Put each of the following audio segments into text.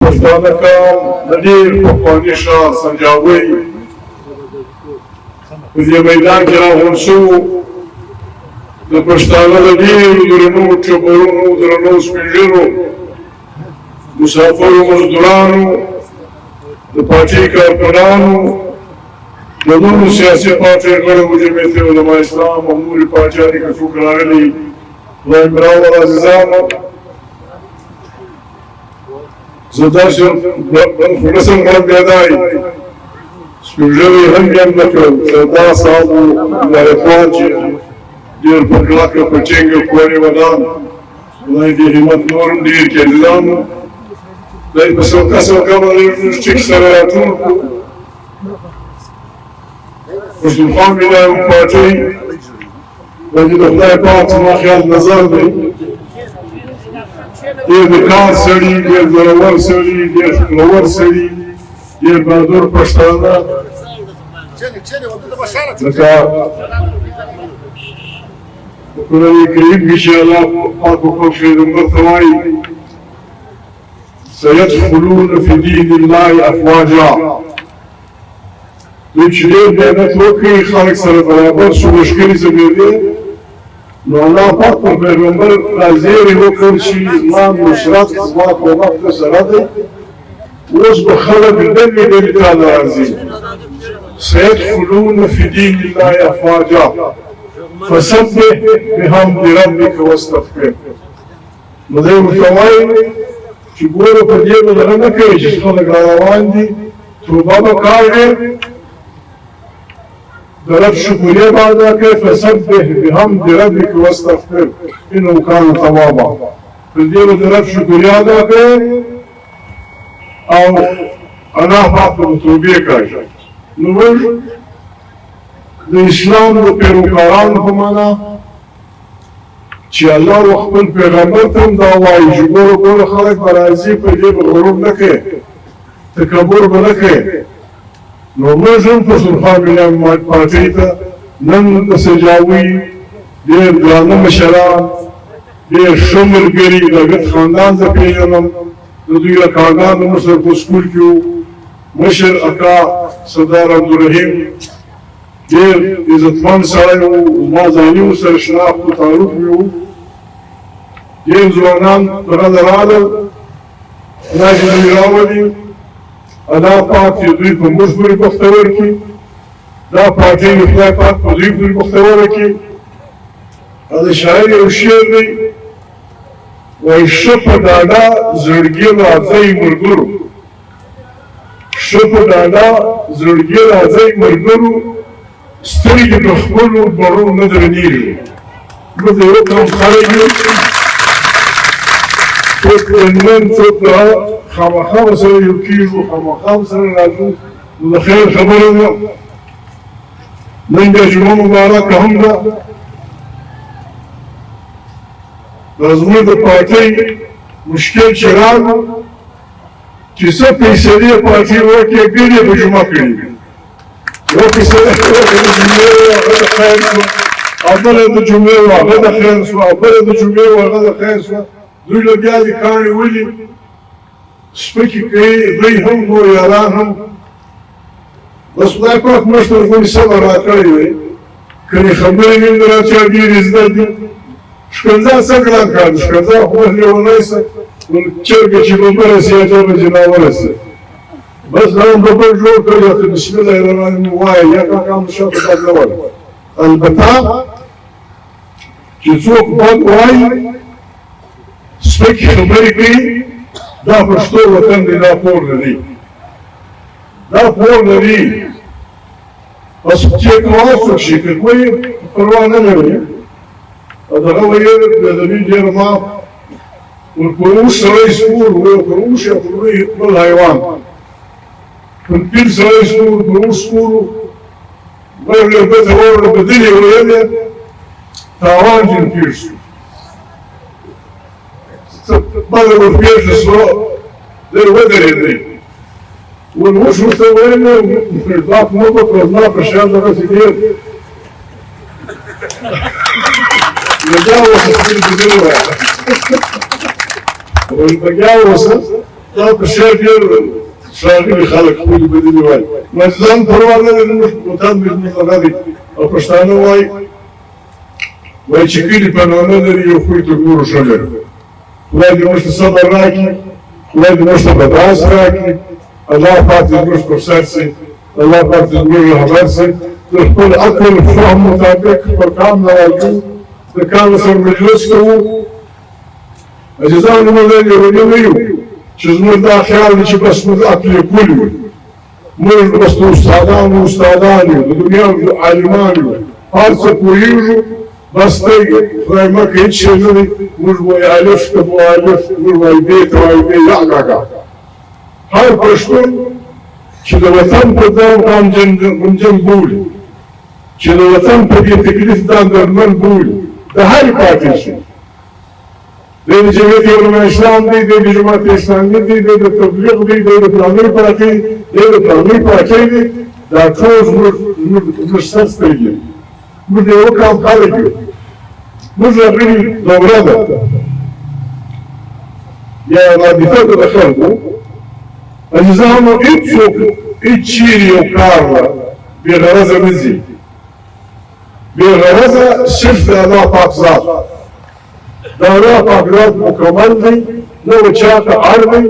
پښتانه کال د ډېر پخواني ښار سنجاوۍ په دې میدان کې راغونډ شوو د پښتانه د ډېرو درنو ټبرونو درنو سپین ږیرو مسافرو مزدورانو د پارټۍ کارکونانو د نورو سیاسي پارټیو غړو جمعیت علما اسلام او نورې پاچاهۍ که څوک راغلي خدای مې راوړل عزیزانو زه داسې رسم غړم بېدای سپین ږیري هم یم نه کړل سردار صاحب لارښوان چې ډېر په کلکه په ټینګه کورې ودان خدای دې همت نور هم ډېر کړي عزیزانو دی په سوکه سوکه باندې ټیک سره راټول کړو پښتونخوا ملي پارټۍ باندې د خدای پاک زما خیال نظر دی ډېر د کار سړي ډېر زړور سړي ډېر ښکلور سړي ډېر بهادر پښتانه لکه په قرآن کریم کې چې الله پاک په خپل پیغمبر ته وایي سيدخلون في دين الله افواجا دوی چې ډېر محنت وکړي خلک سره برابر شو مشکلې زمېږي نو الله پاک پر پیغمبر رازیرې وکړ چې زما نصرت زما کومک ته سره دی اوس به خلک ډلې ډلې تاله راځي سيدخلون في دين الله افواجا فسبح بحمد ربك واستغفر نو دی ورته وایي چې ګوره په دې به دغه نه کوي چې خلک را روان دي توبه به کاږي د رب شکریه به ادا کوي فسبح بحمد ربک واستغفر انه کان توابا په دې به د رب شکریه ادا کوي او الله پاک به توبې کوي نو موږ د اسلام د پیروکارانو په معنا چې الله و خپل پیغمبر ته هم دا وایي چې ګوره خلک به راځي په دې به غرور نه کوي تکبر به نه کوي نو موږ هم پښتونخوا ملي پارټۍ ته نن د سنجاوۍ ډېر درانه مشران ډېر ښه ملګري د ګډ خاندان زه پېژنم د دوی اکاګان زموږ سره په سکول کې وو مشر اکا سردار عبدالرحیم ډېر عزتمند سړی و زما ځاني ورسره شناخت و تعارف مې و ډېر ځوانان دغه ته راغلل خدای چې دوی راولي الله پاک چې دوی په موږ پورې بختور کړي دا پارټۍ د خدای پاک په دوی پورې بختوره کړي دا د شاعر یو شعر دی وایي ښه په ډاډه زړګي راځئ ملګرو ښه په ډاډه زړګي راځئ ملګرو سترګې په خپلو بړو نه درنېږي موږ د یو قوم خلک یو څوک نن څوک خامخا ورسره یو کېږو خامخا ورسره راځو نو د خیر خبره ده نن بیا جمعه مبارکه هم ده دا زموږ د پارټۍ مشکل چې راغلو چې څه فیصلې پارټۍ وکړې ګډې په جمعه کړي یو فیصله هغه د خیر شوه او بله د جمعې و هغه د خیر شوه او بله د جمعې و هغه د خیر شوه دوی له بیا دې کاڼي ولي سپکې کوي دوی هم نور یاران هم بس خدای پاک موږ ته ورغونې صبر راکړی دی کنې خبرې مې د راچا ډېرې زده دي ښکنځا څه ګران کار دی ښکنځا خو اوس لیونی شه چرګه چې به ورسي یا چا به چې راورسي بس دا هم ببر جوړ کړی یا ته بسم الله الرحمن الرحیم ووایه یا کاکا هم شاته بد نه وایه البته چې څوک بد وایي سپکې خبرې کوي دا پښتو وطن دی دا پور لري دا پور لري بس چې کوه څوک شي که کوی پروا نه لري او دغه ویل د دوی ډېر ما ورپروش سړی سپور ورپروش یا پروی بل حیوان پر پیل سړی سپور ورپروش سپور بل بته ور بدلې ویلې تاوان جن پیر شو بل ورپېژ شو ډېر ودرېدی ورموږ ورته ویل دا مو په زما په شان دغسې ډېر نو دا اوس سپین بدلې وایه والبقاء وصل دا په شعر ډېر ښاغلي خلک خپلې بدلې وایي معجزان پروا نه لري زموږ وطن زموږ نه دی او پښتانه وایي چې کلي پناه نه لري یو خوی تر نورو ښه لري خدای دې موږ ته صبر راکړي خدای دې موږ ته برداشت راکړي الله پاک دې زموږ پر سر شي الله پاک دې زموږ رهبر شي د خپل عقل فهم مطابق پر کام راوړو د کام سره مجلس کوو عزیزانو موږ یهودي نه یو چې زموږ دا خیال دی چې بس موږ عقل کول یو موږ بس د استادان یو د دنیا عالمان یو هر څه پوهېږو بس ته خدای مکه هېڅ شی نه دی موږ وایي الف ته به الف موږ وایي بې ته وایي بې یا کاکا هر پښتون چې د وطن په ځان غمجن بولي چې د وطن په دې تکلیف ځان درمن بولي د هر پاتې شي دی د جمعیت علماء اسلام دی د جماعت اسلامي دی د تبلیغ دی د فلاني پارټۍ دی د فلاني پارټۍ دی دا ټول زموږ سر سترګې موږ د یو کام خلک یو موږ راغلي دوره ده یا رابطه ده د خلکو عزیزانو هېڅوک هېڅ چیرې یو کار له بې غرضه نه ځي بې غرضه صرف د الله پاک ذات د الله پاک ذات مکمل دی نه و چاته اړ دی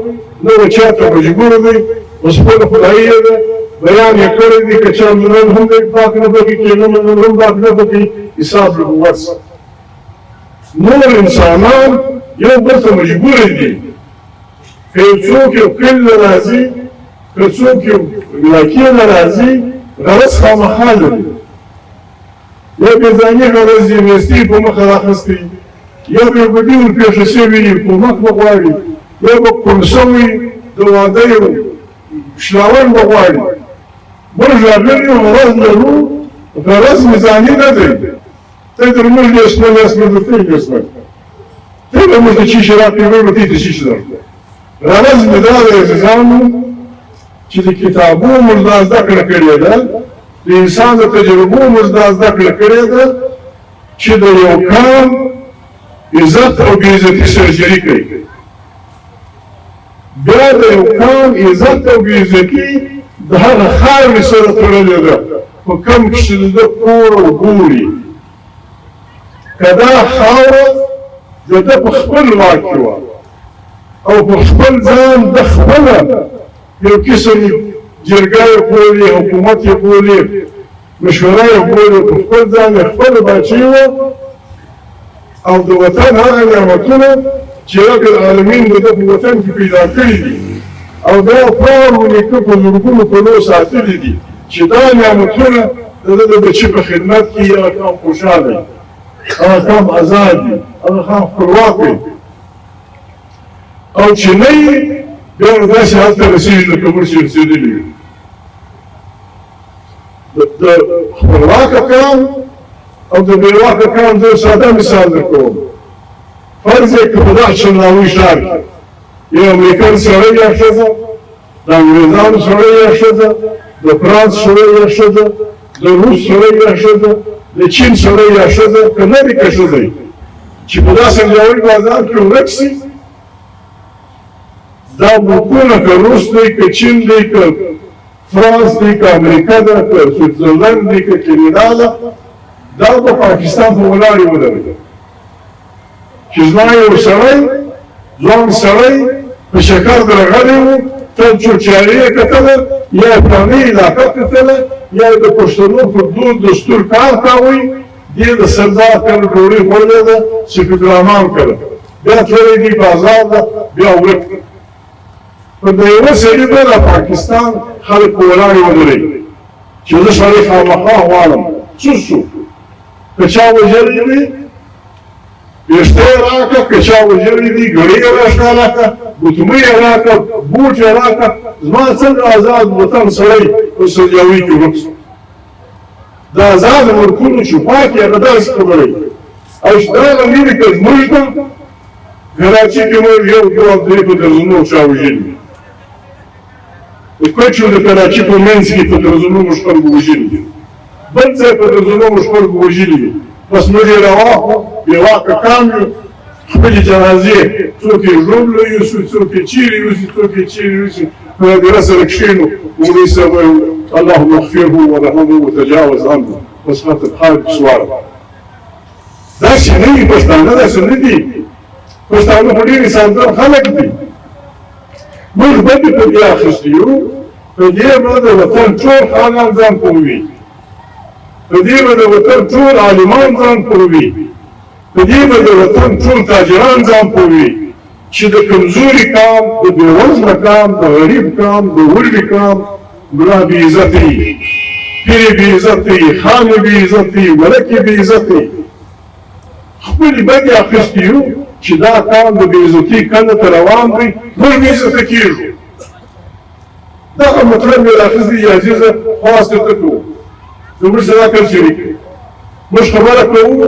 نه و چاته مجبور دی اوس خپل خدایي ده بیان یې کړی دی که چا منل هم دی پاک نه پکې کې نه منل هم پاک نه پکې حساب نبوت نور انسانان یو بل ته مجبور دي که څوک یو کل نه راځي که څوک یو علاقې نه راځي غرض خامخا لري یا بېځاني غرض یې میستي په مخه راخیستی یا به یو ګډي ورپېښه شوي وي کومک به غواړي یا به کوم شوي د واده یو شلاون به غواړي موږ راغلي یو غرض لرو غرض میزاني نه دی ته در موږ د اسمل اسمل د ته اسمل ته به موږ د چی شي راکړې وړو ته د چی شي درکړو غرض مې دا دی عزیزانو چې د کتابو موږ دا زده کړه کړې ده د انسان د تجربو موږ دا زده کړه کړې ده چې د یو کام عزت او بې عزتي سرجري کوي بیا د یو کام عزت او بې عزتي د هغه خاورې سره تړلې ده په کوم کې چې د ده کور او ګوري که دا خاوره د ده په خپل واک کې وه او په خپل ځان د خپله یو قسم جرګه یې بولي حکومت یې بولي مشوره یې بولي په خپل ځان یې خپله باچي وه او د وطن هغه نعمتونه چې رب العالمین د ده په وطن کې پیدا کړي دي او دا پلار و نیکه په زرګونو کلو ساتلي دي چې دا نعمتونه د ده د بچي په خدمت کې هغه کام خوشحاله وي هغه کام ازاد وي هغه کام خپلواک وي او چې نه یې بیا نو داسې حال ته رسېږي لکه موږ چې رسېدلي وي د خپلواکه کام او د بېواکه کام زه ساده مثال درکوم فرض یې که په دغه چنداوي ښار کې یو امریکن سړی یا ښځه د انګریزانو سړی یا ښځه د فرانس سړی یا ښځه د روس سړی یا ښځه د چین سړی یا ښځه که نه وي که ښځه وي چې په داسې جوړي بازار کې ورک شي دا ملکونه که روس دی که چین دی که فرانس دی که امریکا ده که سویټزرلند دی که کینیډا ده دا په پاکستان په ولاړې ودرېده چې زما یو سړی ځوان سړی په شکر درغلی و تل چوچیاري یې کتله یا یې فلاني علاقه کتله یا یې د پښتنو پر دود دستور کار کاوی دې د سردار کله ډوډۍ خوړلې ده سپید رحمان کله بیا تللی دی بازار ده بیا ورک په د یوه سړي به د پاکستان خلک په ولاړې ودرېږي چې زه سړی خامخا غواړم څه شو که چا وژلی وي ویښته یې راکړه که چا وژلی دي ګړۍ یې راښکاره کړه ګوتمۍ یې راکړه بوټ یې راکړه زما څنګه آزاد وطن سړی په سرجاوي کې ورک شو د آزاد ملکونو شفا کې هغه داسې خبرې او چې دا غمګینې که زموږ ده کراچي کې موږ یو دوه درې په درزونو چا وژلي د کوچو د کراچي په منځ کې په درزونو موږ خلکو وژلي دي بل ځای په درزونو موږ خلکو وژلي دي بس موږ یې راواخلو بېواکه کام یو خپلې جنازې څوک یې ژوبله یوسو څوک یې چیرې یوسي څوک یې چیرې یوسي په هدیره سره کښېنو مولوي صاحب وایي اللهم اغفره ورحمه وتجاوز عنه بس خاطر خالق سوال داسې نه وي پښتانه داسې نه دي پښتانه خو ډېر انسانان خلک دي موږ بدې په دې اخیستي یو په دې به د وطن ټول خانان ځان پوهوي په دې به د وطن ټول عالمان ځان پوهوي په دې به د وطن ټول تاجران ځان پوهوي چې د کمزوري قام د بېوزله قام د غریب قام د وږي قام ملا بې عزته وي پیر یې بې عزته وي خان یې بې عزته وي ملک یې بې عزته وي خپلې بدې اخیستي یو چې دا قام د بې عزتۍ کنده ته روان دی موږ بې عزته کېږو دغه مطلب یې راخیستی چې عزیزه خواست درته کوو زموږ صداقت شریک دی موږ خبره کوو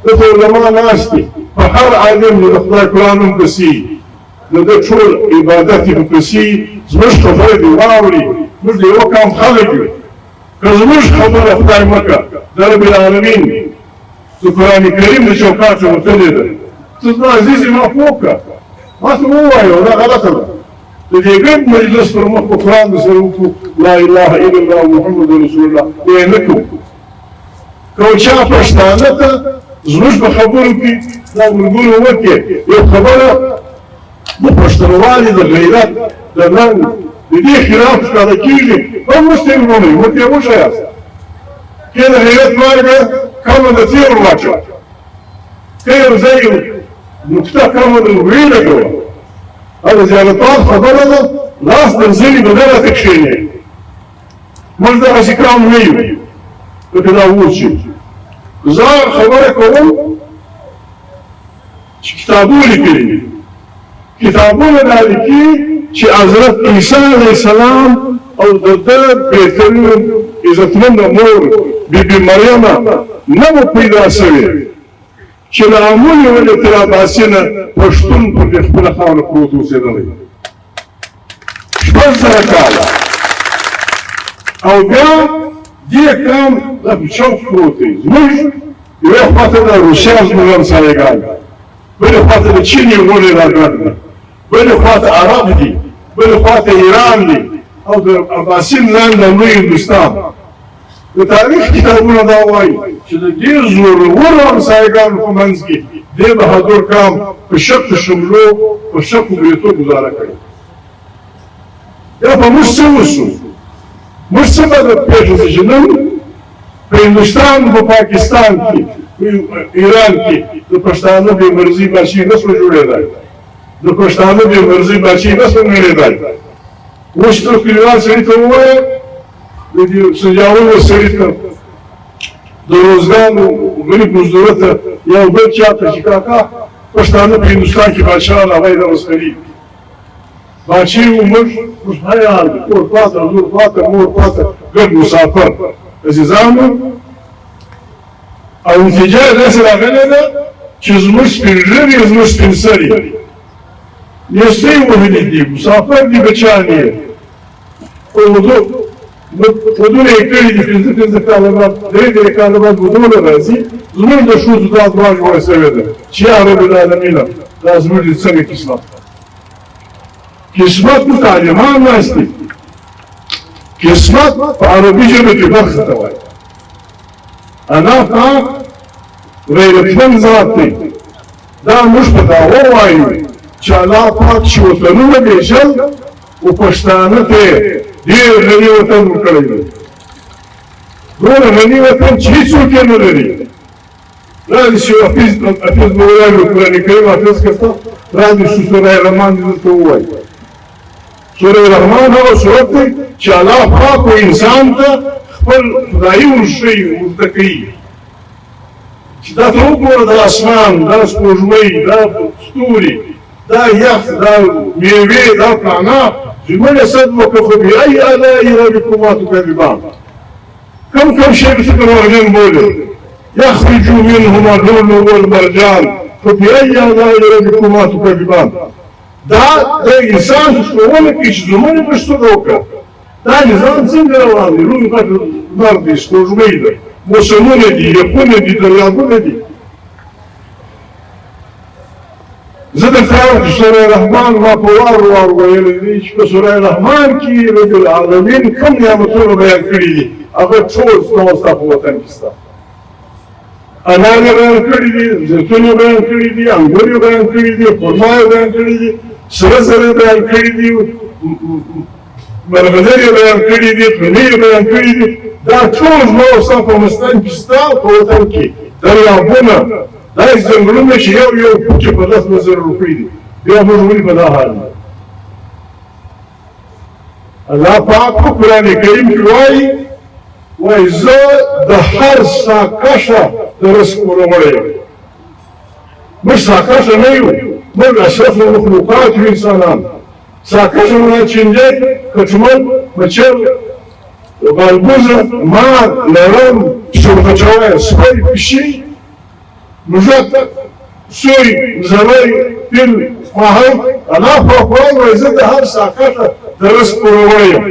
دلته علما ناست دي په هر عالم د خدای قرآن هم پسې د ده ټول عبادت یې هم پسې زموږ خبرې دې واوري موږ د یوه قام خلک یو که زموږ خبره خدای مکه د رب العالمین د قرآن کریم د چوکاټ وتلې ده ته زما عزیزې ما پوه کړه ما ته ووایه دا غلطه ده د دې ګډ مجلس پر مخ په قرآن د سره وکړو لا اله الا الله محمد رسول الله یې نه کوو که چا پښتانه ته زموږ په خبرو کې دا ملګرو وکړي یو خبره د پښتونوالي د غیرت د ننګ د دې خلاف ښکاره کېږي هم موږ ته یې ومنئ موږ ته یې وښیاست کې د غیرت مالګه کمه د تېرو واچوه که یو ځای نقطه کمه د وړې لګوه دا زیارتوال خبره ده لاس د ځلې به دغه ته کښېنې موږ دغسې قام نه یو لکه دا اوس چې زه خبره کوم چې کتابونه لیکلي دي کتابونه دا لیکي چې حضرت عیسی علیه السلام او د ده بهترین عزتمنده مور بیبي مریمه نه وه پیدا سوې چې له امون یې ولې تر عباسي نه پښتون پر دې خپله خاوره پروت اوسېدلی 1000 کاله او بیا دې قام دا په شوق پروت دی زموږ یوې خواته د روسیه زموږ همسایګان بلې خواته د چین یو غونې راګرد دی بلې خواته عرب دي بلې خواته ایران دی او د عباسین لاندې لوی هندوستان د تاریخ کتابونه دا وایي چې د ډېر زورورو همسایګانو په منځ کې دې بهادر قام په شک شملو په شک بریتو ګزاره کړې یا په موږ څه وسو موږ څه به پېژنو چې نن په هندوستان په پاکستان کې په ایران کې د پښتانه بې مرزي بچي نه شو جوړېدای د پښتانه بې مرزي بچي نه شو نړېدای اوس ته کلیوال سړي ته ووایه د دې سنجاوونو سړي ته د روزګانو غریب مزدور ته یو بل چا ته چې کاکا پښتانه په هندوستان کې بادشاه هغه د مسخري بچي عمر خوشحال کور پاته زور پاته مور پاته ګډ مسافر عزیزانو او نتیجه داسې راغلې ده چې زموږ سپین ږیري زموږ سپین سري نیستۍ وهلي دي مسافر دي بچیان یې ودونه یې کړي دي 15 کاله بعد 3 کاله بعد ودونه راځي زموږ د ښځو دا دعا جوړه شوې ده چې یا رب العالمینه دا زموږ د څنګه قسمت قسمت په تعلیمان ناست دي قسمت په عربي ژبه کې برخه ته وایي الله پاک غیرتمن ذات دی دا موږ په دا ووایو چې الله پاک چې وطنونه پېژل او پښتانه ته ډېر غني وطن ورکړی دی دونه غني وطن چې هېڅوک یې نه لري راځي چې حافظ به ووایو قرآن کریم حافظ کړه راځي چې سوره رحمان دې درته ووایي سوره رحمان هغه سورت دی چې الله پاک انسان ته خپل خدایي ورښیي ورته کوي چې دا ته وګوره دا اسمان دا سپوږمۍ دا ستوري دا یخ دا میوې دا کاڼه لمن يصدق فبأي آلاء ربكما تكذبان كم شيء بتكررين بوله يخرج منهما اللؤلؤ والمرجان فبأي آلاء ربكما تكذبان دا انسان څونه کې چې زمونږ پښتو وکړه دا نظام څنګه روان دی روح غټ نار دی سپوږمۍ ده موسمونه دي یخونه دي دریابونه دي زه درته وایم چې سوره رحمان ما په وار ویلی دي چې په سوره رحمان کې رب العالمین کوم نعمتونه بیان کړي دي هغه ټول زما ستا په وطن کې شته. انار یې بیان کړي دي، زیتون یې بیان کړي دي، انګور یې بیان کړي دي، خرما یې بیان کړي دي، سره زر یې بیان کړي دي، مرغلرې یې بیان کړي دي، خیمې یې بیان کړي دي. دا ټول زما ستا په مستان کې شته په وطن کې. دریابونه دا ځنګلونه چې یو پوټی په 10,000 روپۍ دي، بیا موږ ولې په دا حال یو؟ الله پاک په قرآن کریم کې وایي زه د هر ساکشه د رزق وروړی یم. موږ ساکشه نه یو، موږ اشرف المخلوقات یو انسانان. ساکشه معنی چینجی، کچمن، مچر، غالبوزه، مار، لړم، سورغچوی، سپی، پیشي، مژک، سوی، زمری، فیل، ماهی. الله پاک وایي زه د هر ساکشه د رزق وروړی یم.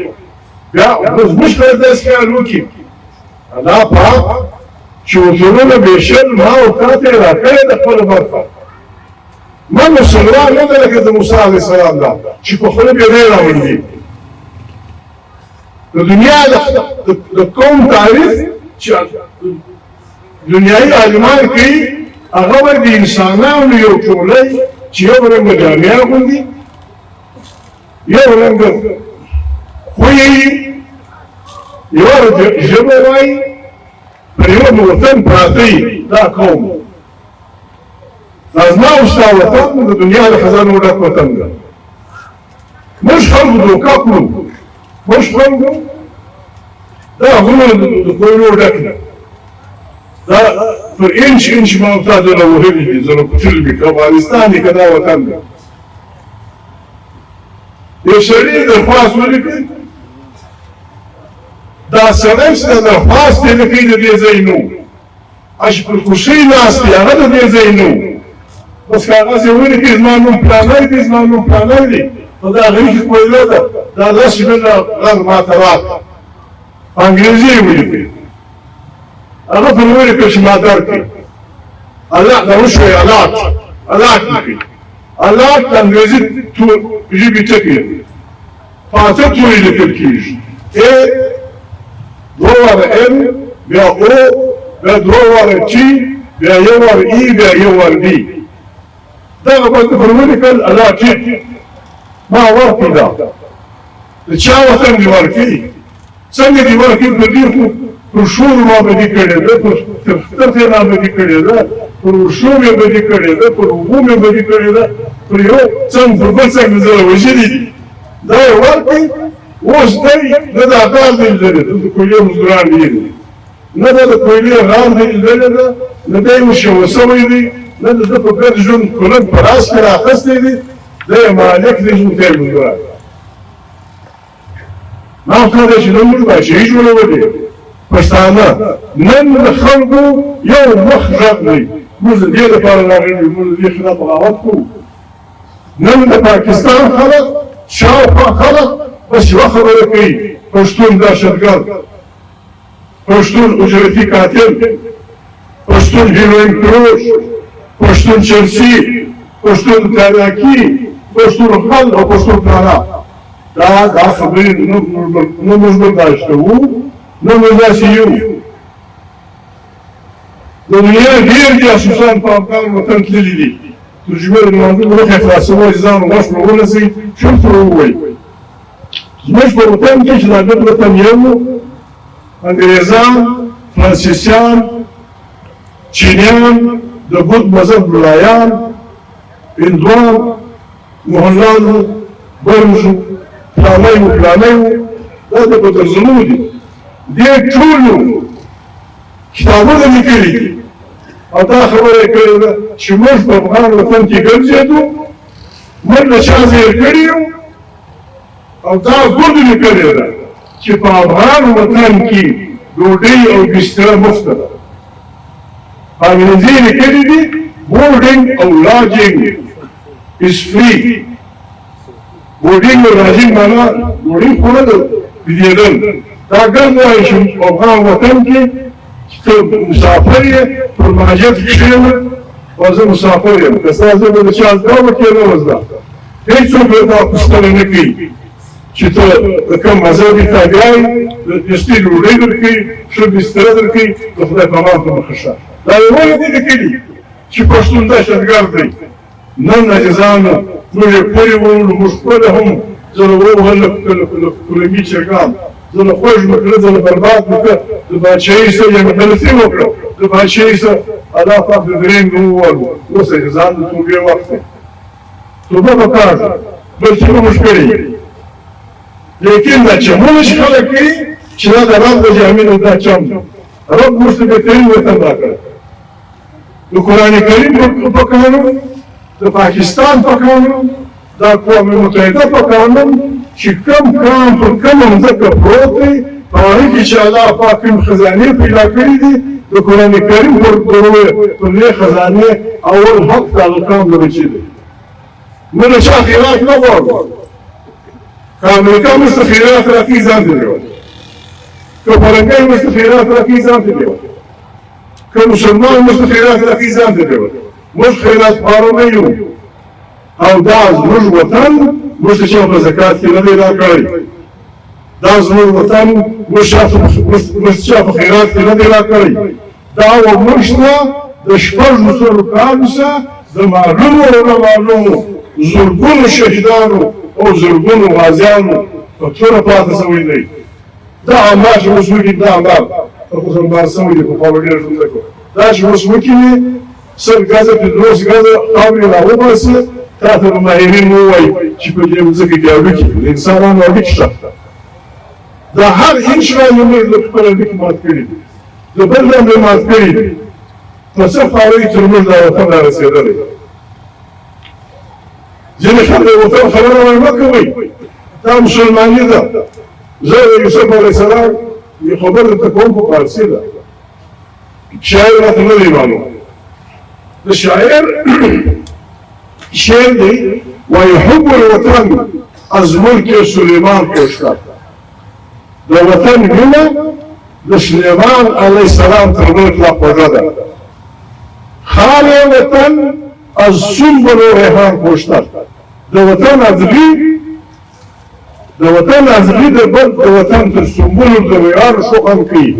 بیا موږ باید داسې کار وکړو. الله پاک چې وطنونه بېشل ما او تا ته یې راکړې ده خپله برخه. ما مسلمان نه ده لکه د موسی علیه السلام ده چې په خوله بیا دی راوړي. د دنیا د قوم تعریف چې دنیایي عالمان کوي هغه به د انسانانو یو ټولۍ چې یو رنګه جامې اغوندي، یو رنګه خوی یوه ژبه وایي، پر یوه وطن پراته یي دا قوم. دا زما او ستا وطن د دنیا د خزانو ډک وطن ده. موږ خلکو دوکه کړو، موږ خلکو دا غرونه د کویلو ډک ده. دا پر انچ ما او تا دله وهلي دي، زه نو پوښتلي مې که افغانستان دی که دا وطن ده. یو سړي درخواست ولیکئ، دا سړی چې دا درخواست یې لیکئ د دې ځای نه و، چې پر کوشۍ ناست دی هغه د دې ځای نه و. بس کاغذ یې ولیکئ زما نوم پلانی دی، زما نوم پلانی دی، په دا هغې کې کویله ده، دا 10 منټه غږ ماته راکړه. په انګریزي یې ولیکئ، هغه پر ولیکئ چې ما درکړي. دا وشوی الاټ لیکئ. الاټ د انګریزي ژبې ټکي پاته تورې لیکل کېږي. دوه واره ال، بیا او، بیا دوه واره ټي، بیا یو واره ای، بیا یو واره ډي. دغه به پر ولیکل الاټ ما ورکړي. دا د چا وطن دې ورکړي؟ څنګه دې ورکړي؟ په دې خو پر شور ما به دې کړې ده، پر تفتې ما به دې کړې ده، پر ورشو مې به دې کړې ده، پر اوبو مې به دې کړې ده، پر یو څنګ پر بل څنګ مې زره وژلي دي. دا یې ورکړي. اوس دی نه دا غار دی لیدلی ده، د کویلې مزدوران ډېر دي، نه دا د کویلې غار دی لیدلی ده، نه دی مشوه سوی دی، نه د ده په ګډ ژوند کلک په راس کې رااخیستی دی، دی یې مالک دی، زموږ ته یې مزدوران. ما ورته وویل چې نن موږ پاچاهي جوړولې پښتانه، نن د خلکو یو مخ غږ دی. موږ د دې لپاره راغلي یو، موږ د دې خلاف بغاوت کوو. نن د پاکستان خلک، شاوخوا خلک بس یوه خبره کوي، پښتون دهشتګرد، پښتون اجرتي قاتل، پښتون هیروین فروش، پښتون چرسي، پښتون تاراکي، پښتون خل او پښتون کارا. دا خبرې نه موږ برداشتوو، نه موږ داسې یو. د دنیا ډېر جاسوسان په افغان وطن تللي دي. ترجمه د لمانځه مخې خلاصوئ، ځان غوښ ورونیسئ، چورته ووایئ. زموږ په وطن کې چې دا ګډ وطن یو و، انګریزان، فرانسیسیان، چینیان، د بودھ مذهب ملایان، هندوان، محلانو، برمزو، پلانی و، دا د بدرزنو دي. دې ټولو کتابونه لیکلي دي او دا خبره یې کړې ده چې موږ په افغان وطن کې ګرځېدو، موږ له چا زیر کړي یو، او دا ګوند لیکلې ده چې په افغان وطن کې ډوډۍ او بستره مفته ده. په انګریزي یې لیکلي دي boarding او lodging is free. boarding او lodging معنا ډوډۍ خوړل او بېدېدل. دا ګرد وایي چې په افغان وطن کې ته مسافر یې، پر مهاجر کښېنه، او زه مسافر یم که ستا زه به د چا زده وکړې نه وه زده هېڅوک له تا پوښتنه نه کوي چې ته د کوم مذهب یې تابع یې د دستي ډوډۍ درکوي ښه بستره درکوي د خدای په امان ته مخه شه دا یې ولې دې لیکلي چې پښتون دهشتګرد دی نن عزیزانو موږ یې پورې ووړو موږ خپله هم زه له ووهل له کلنګي چرګان زه له خوږ مې کړه زه له برباد مې کړه د بادشاهي سره یې مې غلطي وکړه د بادشاهي سره الله پاک د درېیم نه ووهلو اوس عزیزان د توبې وخت دی توبه پکار ده بل څه به موږ کړي لیکن دا چمونه چې خلک کوي چې دا د رب د جامې نه دا چم دی رب موږ ته بهترین وطن راکړی د قرآن کریم په قانون د پاکستان په قانون د اقوام متحده په قانون چې کوم کام پر کومه مځکه پروت دی په هغې کې چې الله پاک کوم خزانې پیدا کړي دي د قرآن کریم پر دې خزانې اول حق د هغه کام د بچي دی موږ د چا خیرات نه غواړو که امریکا موږ ته خیرات راکوي ځان ته دیوال که فرنګی موږ ته خیرات راکوي ځان ته دیوال که مسلمان موږ ته خیرات راکوي ځان ته دیوال موږ خیرات خواره نه یو او دا زموږ وطن موږ ته چا په زکات کې نه دی راکړی دا زموږ وطن موږ ته چا په خیرات کې نه دی راکړی دا موږ ته د شپږو زرو کالو څخه د معلومو او نامعلومو زرګونو شهیدانو او زرګونو غازیانو په توره پاته شوی دی دا اعمال چې اوس وکړي دا اعمال خو زمبار شوي دي په خوا ډېره ځمکه دا چې اوس وکړي سل ګزه پنځوس ګزه خاورې راوباسي تا ته به ماهرین ووایي چې په دې مځکه کې اړیکې د انسانانو اړیکې شته دا هر انچ باندې موږ له خپل اړیکې مات کړي دي د بل باندې مات کړي دي په څه خاورې تر موږ دا وطن رارسېدلی ځینې خلک د وطن خبره وایي مه کوئ دا مسلماني ده زه د یوسف علیه السلام یو خبر درته کوم په فارسي ده شاعر راته نه دی معلوم د شاعر شعر دی وایي حب الوطن از ملک سلیمان خوشتر د وطن مینه د سلیمان علیه السلام تر ملک لا خوږه ده خال وطن از سنبل و ریحان خوشتر د وطن ازغي د وطن تر سنبلو د ویانو شوخم کوي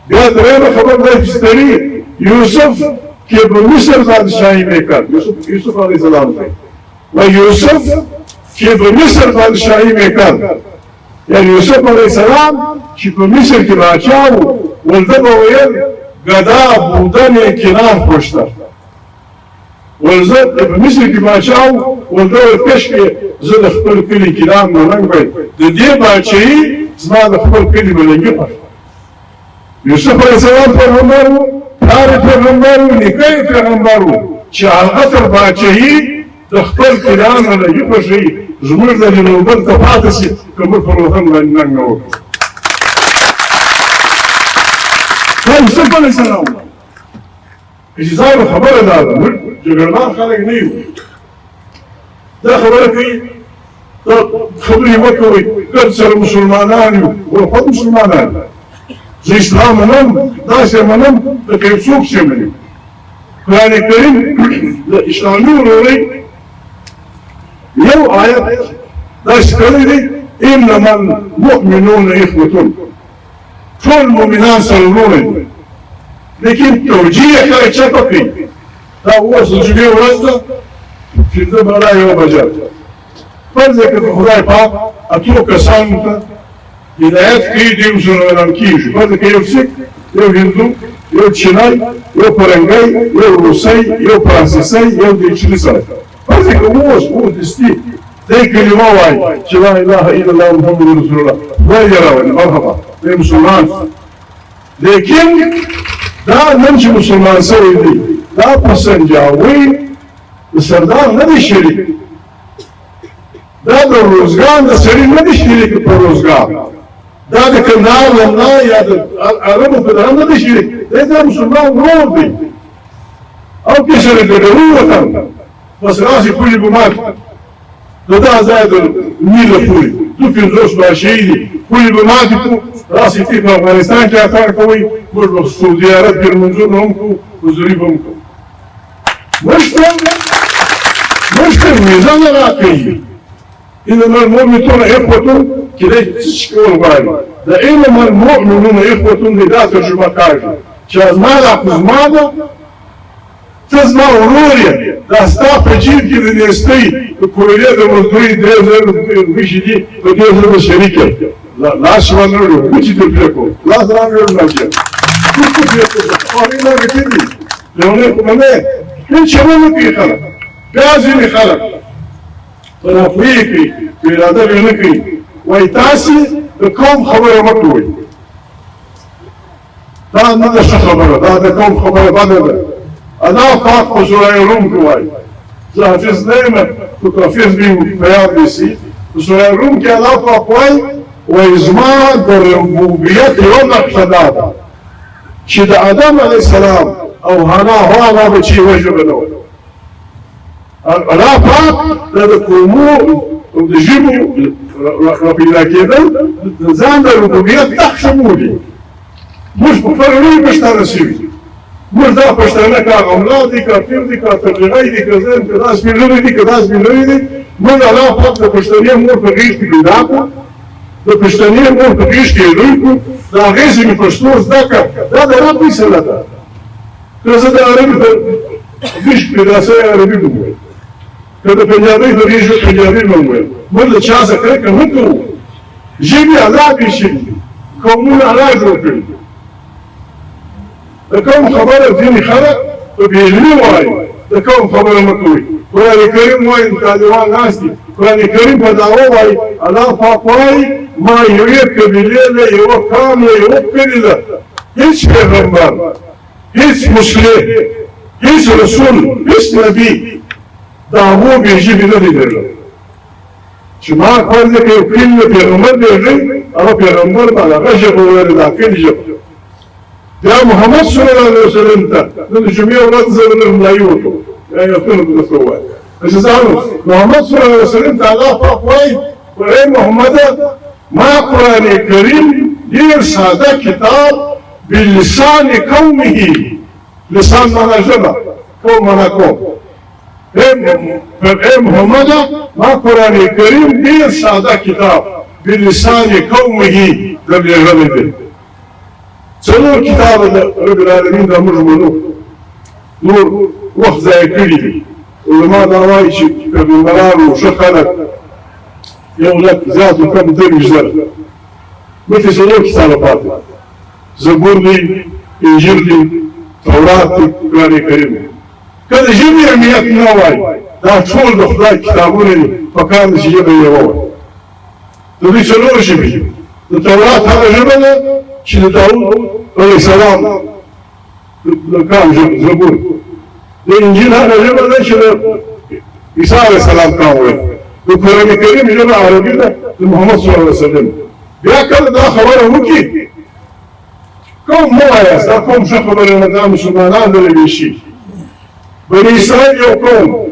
بیا درېیمه خبر دی چې ستړي یوسف که به مصر بادشاهی میکرد یوسف علیه السلام دی و یوسف که به مصر بادشاهی میکرد یعنی یوسف علیه السلام چې په مصر کې باچا و ولده به ویل ګدا بودن کنان خوشتر ولزه په مصر کې باچا و ولده ویل کشکې زه د خپل کلي کنان ملنګ وی د دې باچایي زما د خپل کلي ملنګي خوښ یوسف علیه السلام پیغمبر و پلار پیغمبر و نیکه پیغمبر و چې هغه تر باچایي د خپل کلیان ملنګي خوښوي زموږ د نوبت ته پاتې شي که موږ پر وطن باندې ننګ نه وکړو دا یوسف علیه السلام چې ځانو خبره دا ده موږ جګړهمار خلک نه یو دا خبره کوي دا خبرې مه کوئ ګرد سره مسلمانان یو ورخوت مسلمانان زه اسلام منم داسې منم لکه یو څوک چې مني قرآن کریم د اسلامي ورورۍ یو آیت داسې کړی دی انما المؤمنون اخوة ټول مؤمنان سره ورونه دي لیکن توجیه خلک چپه کوي دا اوس د جمعې ورځ ده پنځه بلا یو بجه فرض یې که خدای پاک اتو کسانو ته هدایت کوي دوی ورسره اعلان کېږي فرض که یو سیک یو هندو یو چینای یو فرنګی یو روسی یو فرانسیسی یو د چیني سره فرض یې که اوس دستي دی کلمه وایي چې لا اله الا الله محمد رسول الله خدای دې راولي مرحبا دی مسلمان لیکن دا نن چې مسلمان سوی دی دا په سنجاوي د سردار نه دی شریک دا د روزګان د سړي نه دی شریک په روزګار دا د کندهار لمنا یا د عربو په درهم نه دی شریک دی د مسلمان ورور دی او کې سره ګډوي وطن بس راسي پولي به مات د دا ځای د نیله پولي تو پنځوس باشي دي پولي به ماتې کړو راسي تی په افغانستان کې کار کوئ موږ به سعودي عرب کې لمونځونه هم کوو حضوري به هم کوو مشکل میزان راکوي إنما المؤمنون إخوة كده تشكون غالي دائما المؤمنون إخوة لذا ترجمة كاجة شاز ماذا قزمانا تزمع وروريا دا ستا پجيب كده نستي كويلة دا مزدوي درزر ويشي دي ودرزر بشريكة لا شوان رولو ويشي دي بلكو لا زران رولو ناجي كوكو بلكو قارينا بكدي لونيكو ممي من شبابك يخلق بازي يخلق فنفويكي في الادب ينكي ويتاسي لكم خبر مكوي دا ندش خبره دا كم خبر بدل انا فاق بسورة روم كواي زافز نيمة تكافز بي بيان بيسي بسورة روم كي انا فاق كواي وإزمان بربوبيات يوم اقتداد شد آدم عليه السلام او هنا هوانا بچي وجه بنو انا فاق دا كومو ودجيبو ربيلا كده زان دا ربوبيات تخشمولي مش بفرمي بشتانا سيوي مش دا پښتانه کا اولاد دي کا پیر دي کا تبلیغي دي کا زين کا داس بلوري دي کا داس بلوري دي موږ الله پاک د پښتني مور په غیږ کې پیدا کو د پښتني مور په غیږ کې روي کو دا غیږ می پښتو زده کا دا د رب سره ده که زه د عربي په غیږ پیدا سره عربي کوم که د پنجابي په غیږ پنجابي کوم موږ د چا څخه کوم کوو ژبه الله به شي کومونه الله جوړ کړی لكم خبر ديني خلق فبيجري واي لكم خبر مكوي قرآن الكريم واي متعلمان ناسي قرآن الكريم بدعوه واي الله فاق واي ما يريد كبيرينه يوه كامله يوه كريده هيش پیغمبر هيش مسلم هيش رسول هيش نبي دعوه بيجي بندي درله شما قال لك يوكيل پیغمبر بيجي الله پیغمبر بالا غشق وورد اكل جب يا محمد صلى الله عليه وسلم ده جميع ولاد زمن ملايوتو يا يكون بالسواد بس زعلوا محمد صلى الله عليه وسلم الله فاقوي وإيه محمد ما قرآن الكريم دير سادة كتاب بلسان قومه لسان منا جبا قوم منا قوم إيه محمد ما قرآن الكريم دير سادة كتاب بلسان قومه لم يغلبه څلور کتاب د رب العالمین د موږ منو نور وخت ضایع کړي دي علما دا وایي چې پیغمبرانو ښه خلک یو لک زیات و کم درویشت زره مخکې څلور کتابه پاتې زبور دی انجیل دی تورات دی قرآن کریم دی که د ژبې اهمیت نه وای دا ټول د خدای کتابونه دي پکار ده چې ژبه یې ووایي د دوی څلور ژبې دي د تورات هغه ژبه ده چې د داود علیه السلام د کام زبور د انجیل هغه ژبه ده چې د عیسی علیه السلام کام وایي د قرآن کریم ژبه عربي ده د محمد صلی الله علیه وسلم بیا کله دا خبره وکړي کوم مو وایاست دا کوم ښه خبره نه دا مسلمانان لري شي بني اسرائیل یو قوم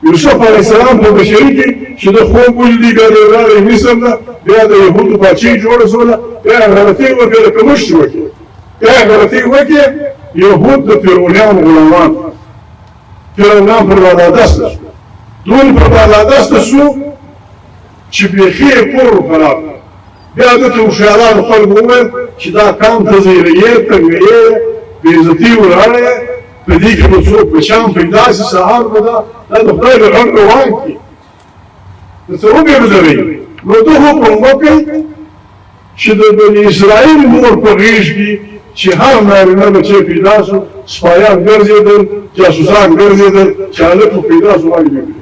یوسف علیه السلام په بشري کې چې د خوب ولیدي بیا د راغی مصر نه بیا د یهودو پاچاهي جوړه شوله بیا غلطۍ وکړه لکه مشر وکړي بیا غلطۍ وکړي یهود د فرعونیانو غلامان فرعونیان پر بالادسته دوی پر بالادسته شو چې بیخي یې کور خراب بیا دته هوښیارانو خلکو وویل چې دا کام ته زیرهیې تنګیې بېعزتي ولاړې په دې کې به څوک بچیان پیدا شي سهار به دا د خدای د غږ روان کړي د څه وګرځوي نو ده حکم وکړي چې د بني اسرائیل مور په غېږ کې چې هر نارینه بچی پیدا شو سپایان ګرځېدل جاسوسان ګرځېدل چې هلک پیدا شو وایي وکړي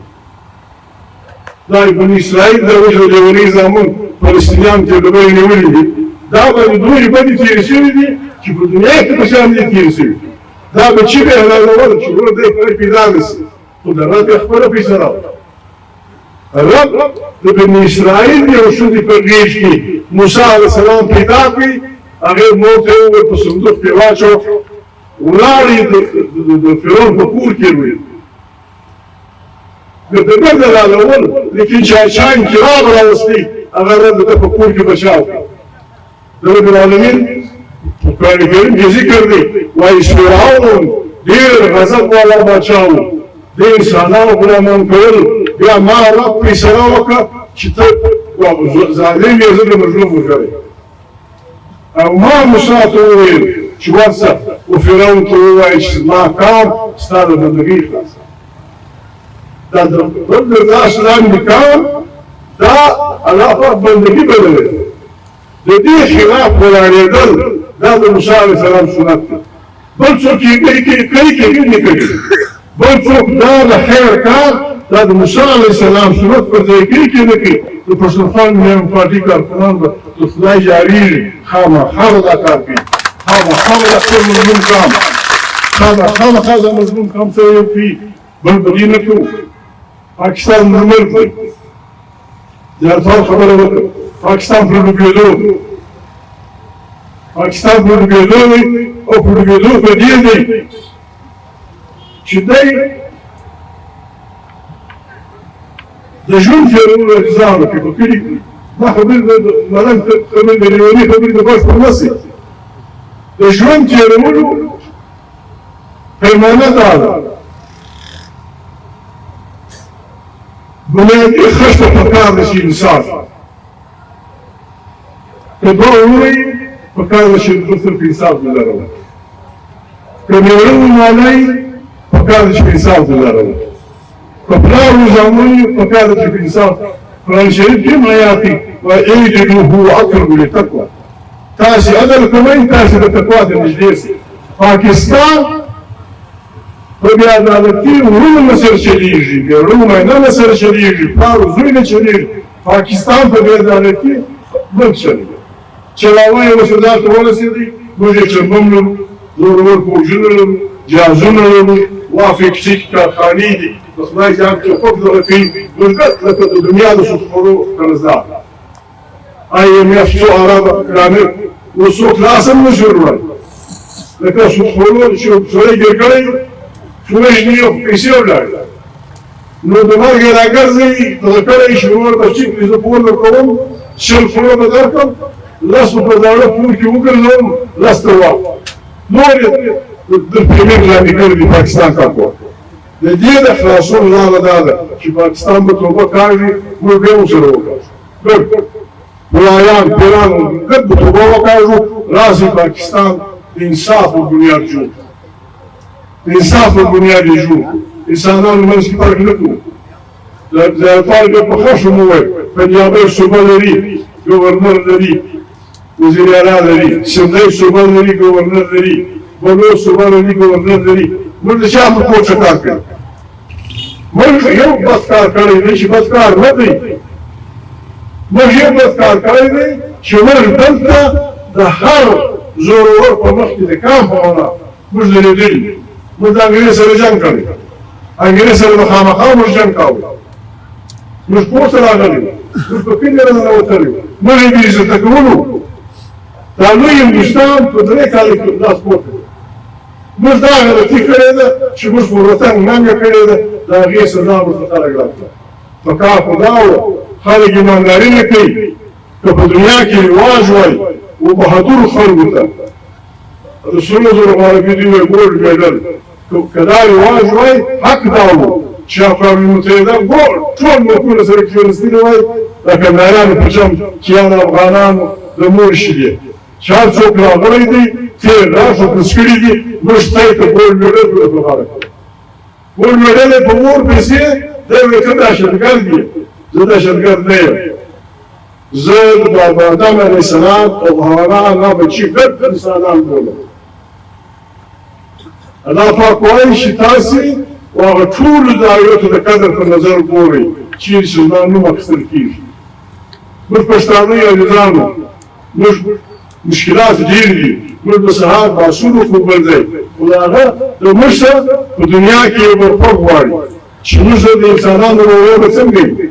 دا بني اسرائیل د وجه لیوني زامن فلسطینیان چې ډبرې نیولي دي دا به دوی بدې تېرې شوي دي چې په دنیا کې په شان دي تېرې شوي دا بچي به حلالول چې وروره دی پرې پیدا نه شي خو د رب یې خپله فیصله رب د بني اسرائیل یو ښځې په غېږ کې موسی علیه السلام پیدا کړي هغې مور ته یې وویل په صندوق کې واچوه ولاړ یې د فرعون په کور کې ویل د ډبر د حلالول لیکن چا انقلاب راوستی هغه رب د ده په کور کې بچاو کړي د رب العالمین قرآن کریم کې ذکر دی وایي فرعون ډېر غضب والا باچا و د انسانانو غلامان کول بیا ما رب فیصله وکړه چې ته ظالم یې زه د مظلوم وژلی او ما موسی ته وویل چې ورځه و فرعون ته ووایه چې زما کار ستا د بندګۍ خلاص دا د بل د لاس لاندې کار دا الله پاک بندګي بللی د دې خلاف ولاړېدل دا د موسی علیه السلام سنت دی بل څوک یې کوي نه کوي بل څوک دا د خیر کار دا د موسی علیه السلام سنت پر ځای کوي نه کوي د پښتونخوا ملي پارټي کارکونان به د خدای جاري خامخا به دا کار کوي خامخا به د خپل مظلوم کام خامخا د مظلوم کام سره یو کوي بل به دې نه کوو پاکستان د ملک دی د اطفال خبره وکړه پاکستان پر ډوبېدو پاکستان پر ډوبېدو دی او پر ډوبېدو په دې دی چې دی د ژوند تېرولو انتظار وکړي په کلي کې دا خبرې د ملنګ خبرې د لیوني خبرې د بشپړ نسي د ژوند تېرولو پیمانه دا ده بنیادي خشته پکار ده چې انصاف که دوه ووایي پکار ده چې دوه صرف انصاف ولرو که میوړه ومالئ پکار ده چې انصاف ولرو که پلار وزاموي پکار ده چې انصاف قرآن شریف کې آیات دي واعدلوا هو اقرب للتقوى تاسې عدل کوئ تاسې د تقوا ته نږدې سئ پاکستان په بې عدالتي وروڼو نه سره چلېږي بې وروڼو میینه نه سره چلېږي پلار و زوی نه چلېږي پاکستان په بې عدالتي بل چلېږي چلاوه یې وسودات ته ورسېدی موږ یې چرمم لرو زورور پوځونه لرو جهازونه لرو وافق ټیک کارخانې دي د خدای جان توفیق دغه کوي موږ لکه د دنیا د سودخورو قرضدار IMF څو عرب ګرامر اوس څوک لاس هم نشي وروړی لکه سودخورو چې سړی ګیر کړی شوی او پیسې ولاړ نو د مرګ راګرځي دغه کړی چې ورته چې زه پور ورکوم شل کروڑه به درکړم لس په زاړه پور کې وګرځوم لس ته واخلم نور یې د پرمیر لاندې کړی د پاکستان کارکوه د دې د خلاصون لاره دا ده چې پاکستان به توبه کاږي موږ بیا ورسره وکړو ملایان پیران ګډ به توبه وکاږو راځي پاکستان د انصاف په بنیاد جوړ د انصاف په بنیاد یې جوړ انسانانو منځ کې فرق نه کوو د طالب په ښه شو مو وویل پنجابی صوبه لري ګورنر لري وزیر اعلی لري سندۍ صوبه لري ګورنر لري بلوچ صوبه لري ګورنر لري موږ د چا په کور څه کار کوي موږ یو بد کار کړی دی چې بد کار نه دی موږ یو بد کار کړی دی چې موږ دلته د هر زورور په مخ کې د کام په معنا موږ درېدلي موږ د انګریز سره جنګ کړی انګریز سره مخامخا موږ جنګ کاوه موږ کور ته راغلي موږ په کلي راننوتلي موږ یې بې عزته کولو دا لوی هندوستان په 3 کاله کې لاس پورته موږ دا غلطي کړې ده چې موږ په وطن ننګه کړې ده د هغې سزا ورته خلک راکړه په کار خو دا و خلک ایمانداري نه کوي که په دنیا کې رواج وای و بهادرو خلکو ته د سلو زرو عربي دوی وایي ګولډ میډل که دا رواج وای حق دا و چې اقوام متحده ټول ملکونه سره کښېنستلي وای د کندهاریانو په چم چیان افغانانو د مور شیدې چې هر څوک راغلی دی تېر راشه پس کړي دي موږ تی ته ګولډ میډل په لپاره کړو ګولډ میډل یې په مور پیسې دی وایي ته دهشتګرد یې زه دهشتګرد نه یم زه د بابا آدم علیه السلام او هغه هغه بچي ګډ انسانان بولم الله پاک وایي چې تاسې و هغه ټولو ځایو ته د قدر په نظر ګورئ چیرې چې زما نوم اخیستل کېږي موږ پښتانه عزیزانو موږ مشکلات ډېر دي موږ د سهار باسونو خو بل ځای خو د هغه د موږ سره په دنیا کې یو برخوږ غواړي چې موږ سره د انسانانو رویه به څنګه وي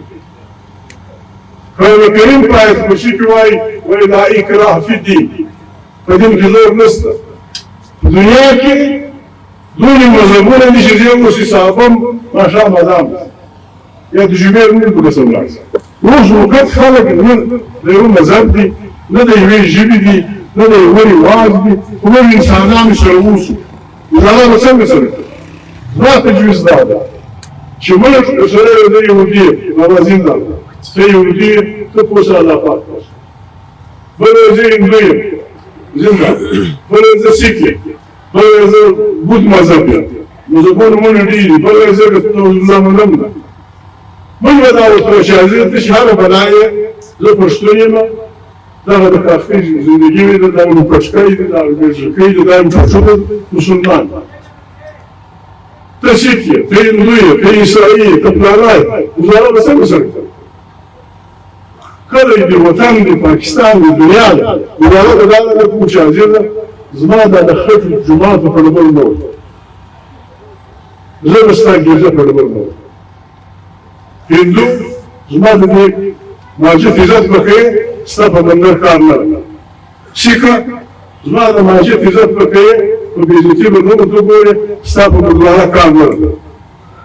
قرآن کریم په آیت کرسي کې وایي لا اکراه فی الدین په دین کې زور نشته په دنیا کې دونې مذهبونه دي چې زه اوس حسابم ماښام اذان یا د جمعې لمونځ په کسه ولاړ سم اوس وخت خلک نه د یو مذهب دي نه د یوې ژبې دي نه د یوه رواج دي خو موږ انسانانو سره اوسو زمان څنګه سره زما تجویز دا ده چې موږ سره د یهودي موازین ده ته یهودي ته پوسه الله پاک بل زین دوی زنده بل ز سیکي بل ز بود مذهب مذهبونه مونږ دي بل ز الله منم موږ دا او شازي ته شهر بنایې زه پښتون یم دا د کافي زندگی وي دا د پښکای دي دا د ژکې دا د ټول مسلمان ته سیکي ته هندوی ته عیسائی ته پلانای وزاره به څنګه سره کله دې وطن دې پاکستان دې دنیا ده وزاره دا د کوچا ځینه زما د خټ جمعه په ډول نو زه مستګي زه په ډول نو هندو زما د دې ماجد عزت وکړي ستاسو بندر کار نه شيکا زما د ماجد عزت وکړي په بیزتی به نو ته ګوره ستاسو بندر کار نه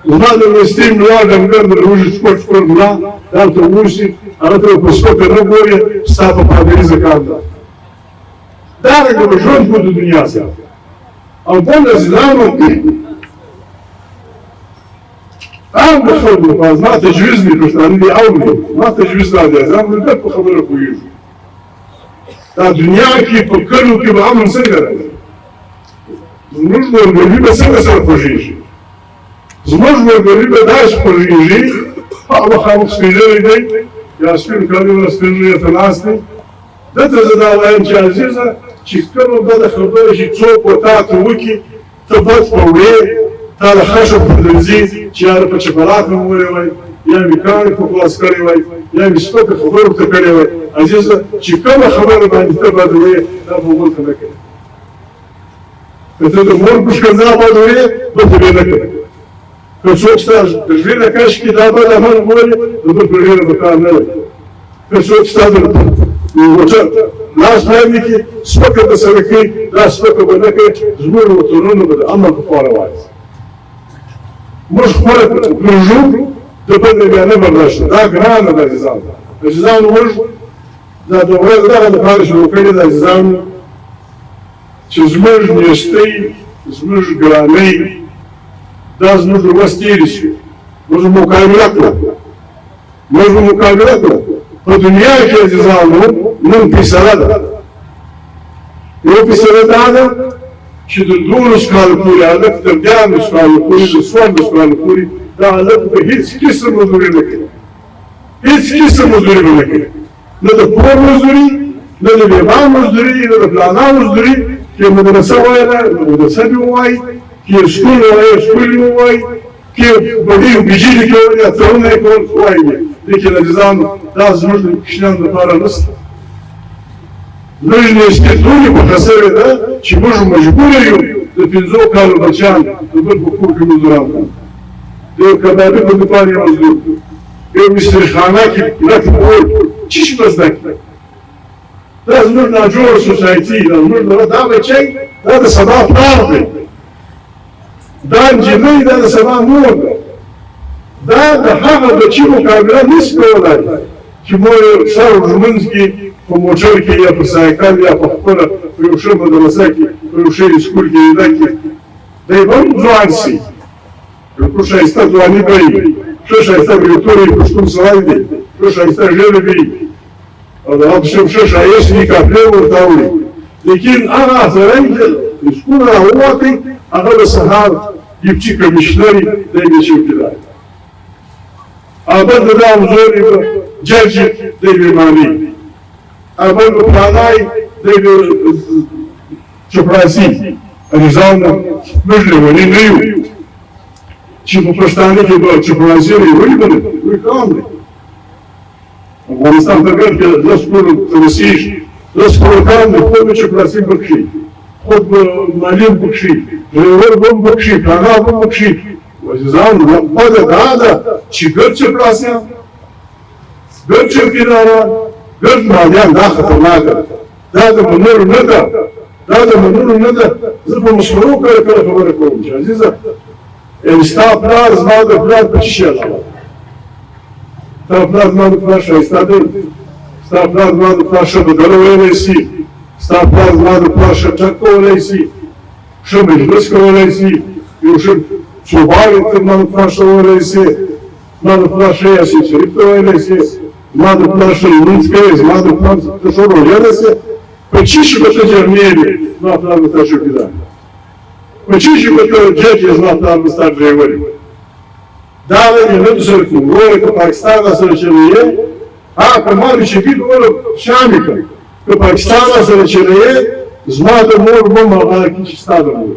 زما د مستیم لا دنګر د روج سپورت ملا دا ته ورسي هغه ته په سپورت نه ګوري ستاسو په دې ځکه دا د ژوند په دنیا سره او بل ځلانو عام خلکو په ما تجویز دي پښتانه دي او ما تجویز نه دي زم د په خبره کویږي دا دنیا کې په کلو کې به امن څنګه راځي زموږ ورګري به څنګه سره خوشيږي زموږ ورګري به داس خوشيږي هغه خامخ سپینځري دی یا سپین کالو سپینځري ته ناشته دته زدا وایم چې عزیزه چې کومه بده خبره شي څوک وتا ته وکی ته بس په وې تا له خشب په دنځي چې هغه په چپلات مو وای یا میکان په خلاص کړی وای یا مسپک خبرو ته کړی وای عزیزه چې کومه خبره باندې ته بده وې دا په وګړه نه کوي ته د مور په ښځه باندې وې په دې نه کوي که څوک ستاسو د ژوند کاش کې دا به هم وایي د په ډیره په کار نه که څوک ستاسو وچه لاس باندې کې سپکه د سره کې دا سپکه باندې کې زموږ وطنونو به د امن په اړه وایي موږ خپل پروژو د بل بیا نه برداشت دا ګرانه ده ځان ځان موږ دا د ورځ دغه د کار شروع کړی د ځان چې زموږ نیستۍ زموږ ګرانۍ دا زموږ وروستیری شي موږ مقابله کړو په دنیا کې عزیزانو نن فیصله ده یو فیصله دا ده چې د 12 کال پورې هلک تر 14 کال پورې د 14 کال پورې دا هلک به هیڅ قسم مزدوري نه کوي هیڅ قسم مزدوري نه کوي نه د کور مزدوري نه د بیمار مزدوري نه د پلانا مزدوري کې مدرسه وایي مدرسه دی وایي کې سکول وایي کې بډې بجلی کوي یا څونه کوي وایي لیکن عزیزان دا زموږ د کشنان لپاره نشته زموږ نشتېدونې په خسرې ده چې موږ مجبور یو د 15 کالو بچیان د بل په کور کې مزدوران کړو د یو کبابي په دوکان یې مزدور کړو یو مسترخانه کې لکه اور څه شي به زده کړي دا زموږ ناجوړه سوسایټي ده زموږ دا بچی دا د سبا پلار دی دا نجلۍ دا د سبا مور ده دا د هغه بچي مقابله نشي کولی چې مور یې سر ورمنځ کې په موټر کې یا په سایکل یا په خپله په یو ښه مدرسه کې په یو ښه سکول کې لیده کې دی به هم ځوان سي یو ښه ښایسته ځواني به وي ښه ښایسته بریتور یې پښتون سړی دی ښه ښایسته ژبه به وي او د هغه په شان ښه ښایست وي کاپلې ورته وړي لیکن هغه سړی چې د سکول راووتی هغه د سهار ډیپټي کمیشنر دی د چوکیدار اول دا وزوري جج دی بیماری اول پلانای دی چپراسی نظام موږ ولې نه یو چې په پښتانه کې د چپراسی ولې بنه وی کوم دی افغانستان ته ګرځي د سپور ترسیش د سپور کار د خپل چپراسی بخشي خود مالی بخشي ډریور هم بخشي پلانا هم بخشي وزیزان بده داده چې ګرد چپراسیان ګرد چوکیداران ګرد مالیان دا خطرناکه ده دا د منلو نه ده زه په مشورو کله خبره کوم چې عزیزه ستا پلار زما د پلار په شي علاوه ستا پلار زما د پلار ښایسته دی ستا پلار زما د پلار ښه بدله ویلی سي ستا پلار زما د پلار ښه ټک کولی سي ښه مجلس کولی شي، یو ښه څوباوی ته زما د پلار ښه ویلی شي، زما د پلار ښه یاسین شریف ته ویلی شي، زما د پلار ښه لمونځ کوي، زما د پلار ته ښه روژه نیسي. په چی شي به ته جرمېږې، زما پلار به ستا چوکیدار وي. په چی شي به ته جج یې، زما پلار به ستا ډریور وي. دا د هندو سره کوم وروره که پاکستان راسره چلوي، که ما د شدید وروره شامې کړ، که پاکستان راسره چلوي، زما د مور بم هغه کې چې ستا د مور،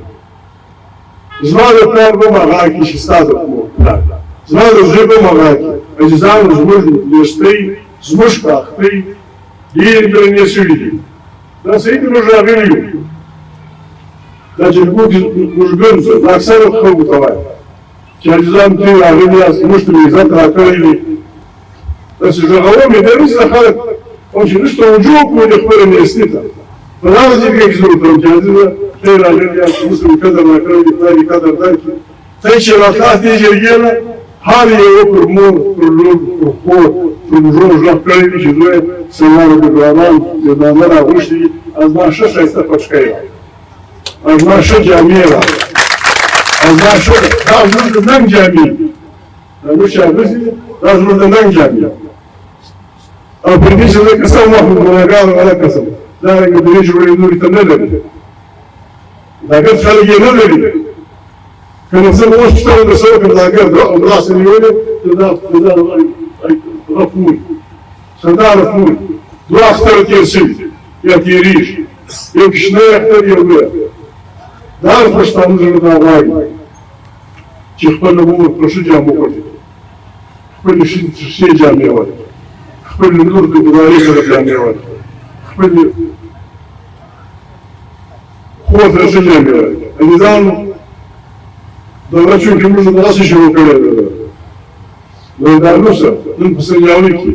زما د پلار بم هغه کې چې ستا د پلار، زما د زوی بم هغه کې. عزیزانو، زموږ دوستۍ، زموږ کاختۍ ډېرې درنې شوي دي. دا صحیح دي، موږ راغلي یو، دا جرګو کې موږ ګرځو، دا اکثره خلکو ته وایم چې عزیزانو ته راغلي یاست، موږ ته مې عزت راکړی دی. داسې غږوم یې ډېر څه خلک او چې نشته رجوع کړو د خپلې میلمستې ته. په دغه ځای کې زه وکړم چې عزیزه ته یې راغلي یاست، موږ ته مې قدر راکړی دی، خدای دې قدر درکړي. ته چې راتلې دې جرګې نه، هر یو پر مور، پر لور، پر خور، پر مږور غږ کړی دی چې زوی سلمان عبدالرحمن زندانه راغوښتي دي، زما ښه ښایسته پټکی را، زما ښه جامې را، زما ښه دا زموږ د ننګ جامې دي، دا موږ چې اغوستي دي دا زموږ د ننګ جامې. او پر دې چې زه قسم واخلم ګناهګار غلط قسم، دارنګه درې جوړې نورې ته نه لري، دا ګرد خلک یې نه لري. که نو زه اوس چې ته د څه وکړم دا ګرد همداسې نیولې دا رفموي سردار رفموي دوه اختره تېر شوي یا تېرېږي، یو کوچنی اختر یو لوی اختر. دا هر پښتانه زړه دا غواړي چې خپله مور په ښه جامو پټې کړي، خپلې ښې جامې ورکړي، خپلې لور د ګدارۍ سره جامې ورکړي، خپلې خور ته ښه جامې ورکړي. عزیزانو، دوره چونکې موږ داسې شروع کړې ده د سره نن په سنجاوي کې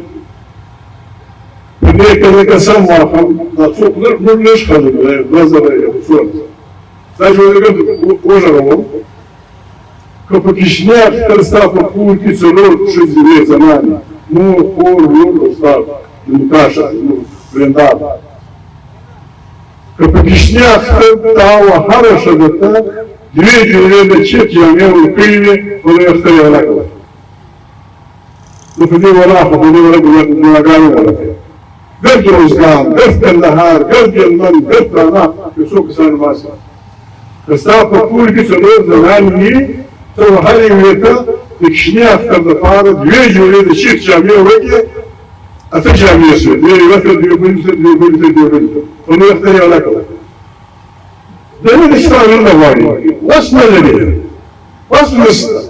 په دې کې زه قسم واخلم دا څوک موږ لږ خلک دی، 2000 یو څوارلس دا چې وژغورم که په کوچني اختر ستا په کور کې څلور ښځې وې زنانې، مور، خور، لور او ستا د نکاح زموږ ورېندار، که په کوچني اختر تا او هره ښځه ته دوې جوړې د چت جامې ورکړې وې، په لوی اختر یې ورکړه. په دې ولا خو په دې ولا ګناهګار ولا ګرد روزګان، ګرد کندهار، ګرد هلمند، ګرد فراه، یو څو کسان باسي. که ستا په کور کې څلور زنانې وي، ته هرې یوې ته د کوچني اختر دپاره دوې جوړې د چت جامې وکړې، اته جامې شوې، دوې یوه ته، دوې بلې ته، دوې بلې ته، دوې بلې ته، په لوی اختر یې ورکړه. د نن شپه نه غواړي، وس نه لري، وس نشته،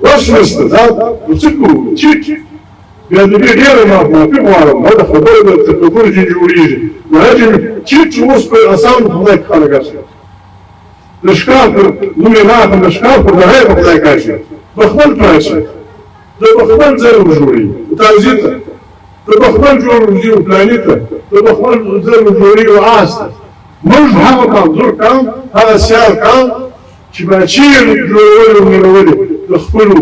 وس نشته. دا څه کوو؟ چیټ بیا د دې ډېره معافي غواړم، ما د خبرو د تکبر چې جوړېږي، چې چیټ اوس په اسان خدای خلک اچوي، د ښکار نوم یې راغله، د ښکار پر دغه یې په خدای کاشي، بخمل پراشي، د بخمل ځای ورجوړي تاوزي ته، د بخمل جوړوي پلاني ته، د بخمل ځای ورجوړي آس ته. موږ هغه منظور کام، هغه سیال کام چې باچیر جوړولي او مېلولي د خپلو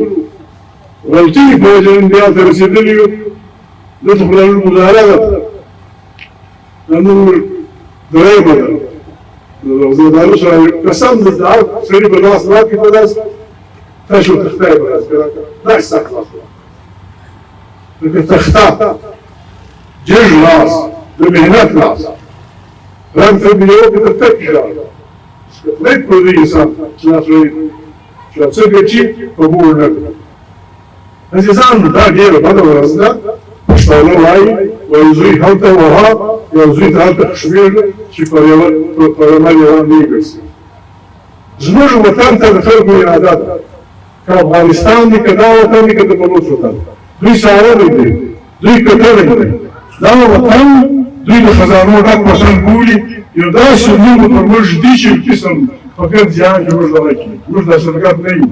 غلطي په وجه انډیا ته رسېدلي یو. دلته خو لرل مظاهره ده، دا نور درېیمه ده، د زردالو سره قسم د هر سړي په لاس راکړي په لاس تاسو تخته یې په لاس کې راکړه، داسې سخت لاس لکه تخته جېږ لاس د محنت لاس رنګ ته مې یو کې ته تک ژاړه لږ په دې انسان چې لاس وایي چې څه ګټي په بور نه کړه. عزیزانو، دا ډېره بده ورځ ده. پښتانه وایي زوی هلته وها، یو زوی ته هلته خشمېږه چې پر عمل یې نه ګرځي. زموږ وطن ته د خلکو اراده ده، که افغانستان دی، که دا وطن دی، که د بلوچ وطن، دوی سارولی دی، دوی کتلی دی. دا وطن دوی د خزانو ډک وطن بولي، یو داسې نوم پر موږ دي چې قسم په ګرد جهان کې موږ دغه کړي، موږ دهشتګرد نه یو.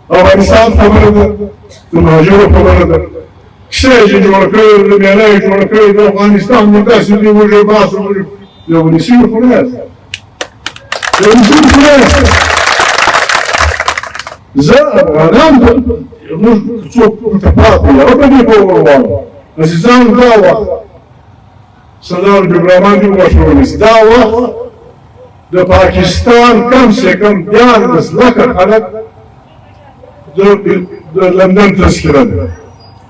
افغانستان خبره ده، د مهاجرو خبره ده، کیسه یې چې جوړه کړې ده، میله یې جوړه کړې ده، افغانستان موږ داسې دی، موږ یې باسو، یو ونیسیو خو نه یاست، یو ونیسیو خو نه یاست. زه افغانان موږ څوک ورته پاتې یو په دې پوه وغواړم. عزیزانو، دا وخت سردار عبدالرحمن دې وښه ونیسي، دا وخت د پاکستان کم سے کم 14 لکه خلک د لندن تذکره ده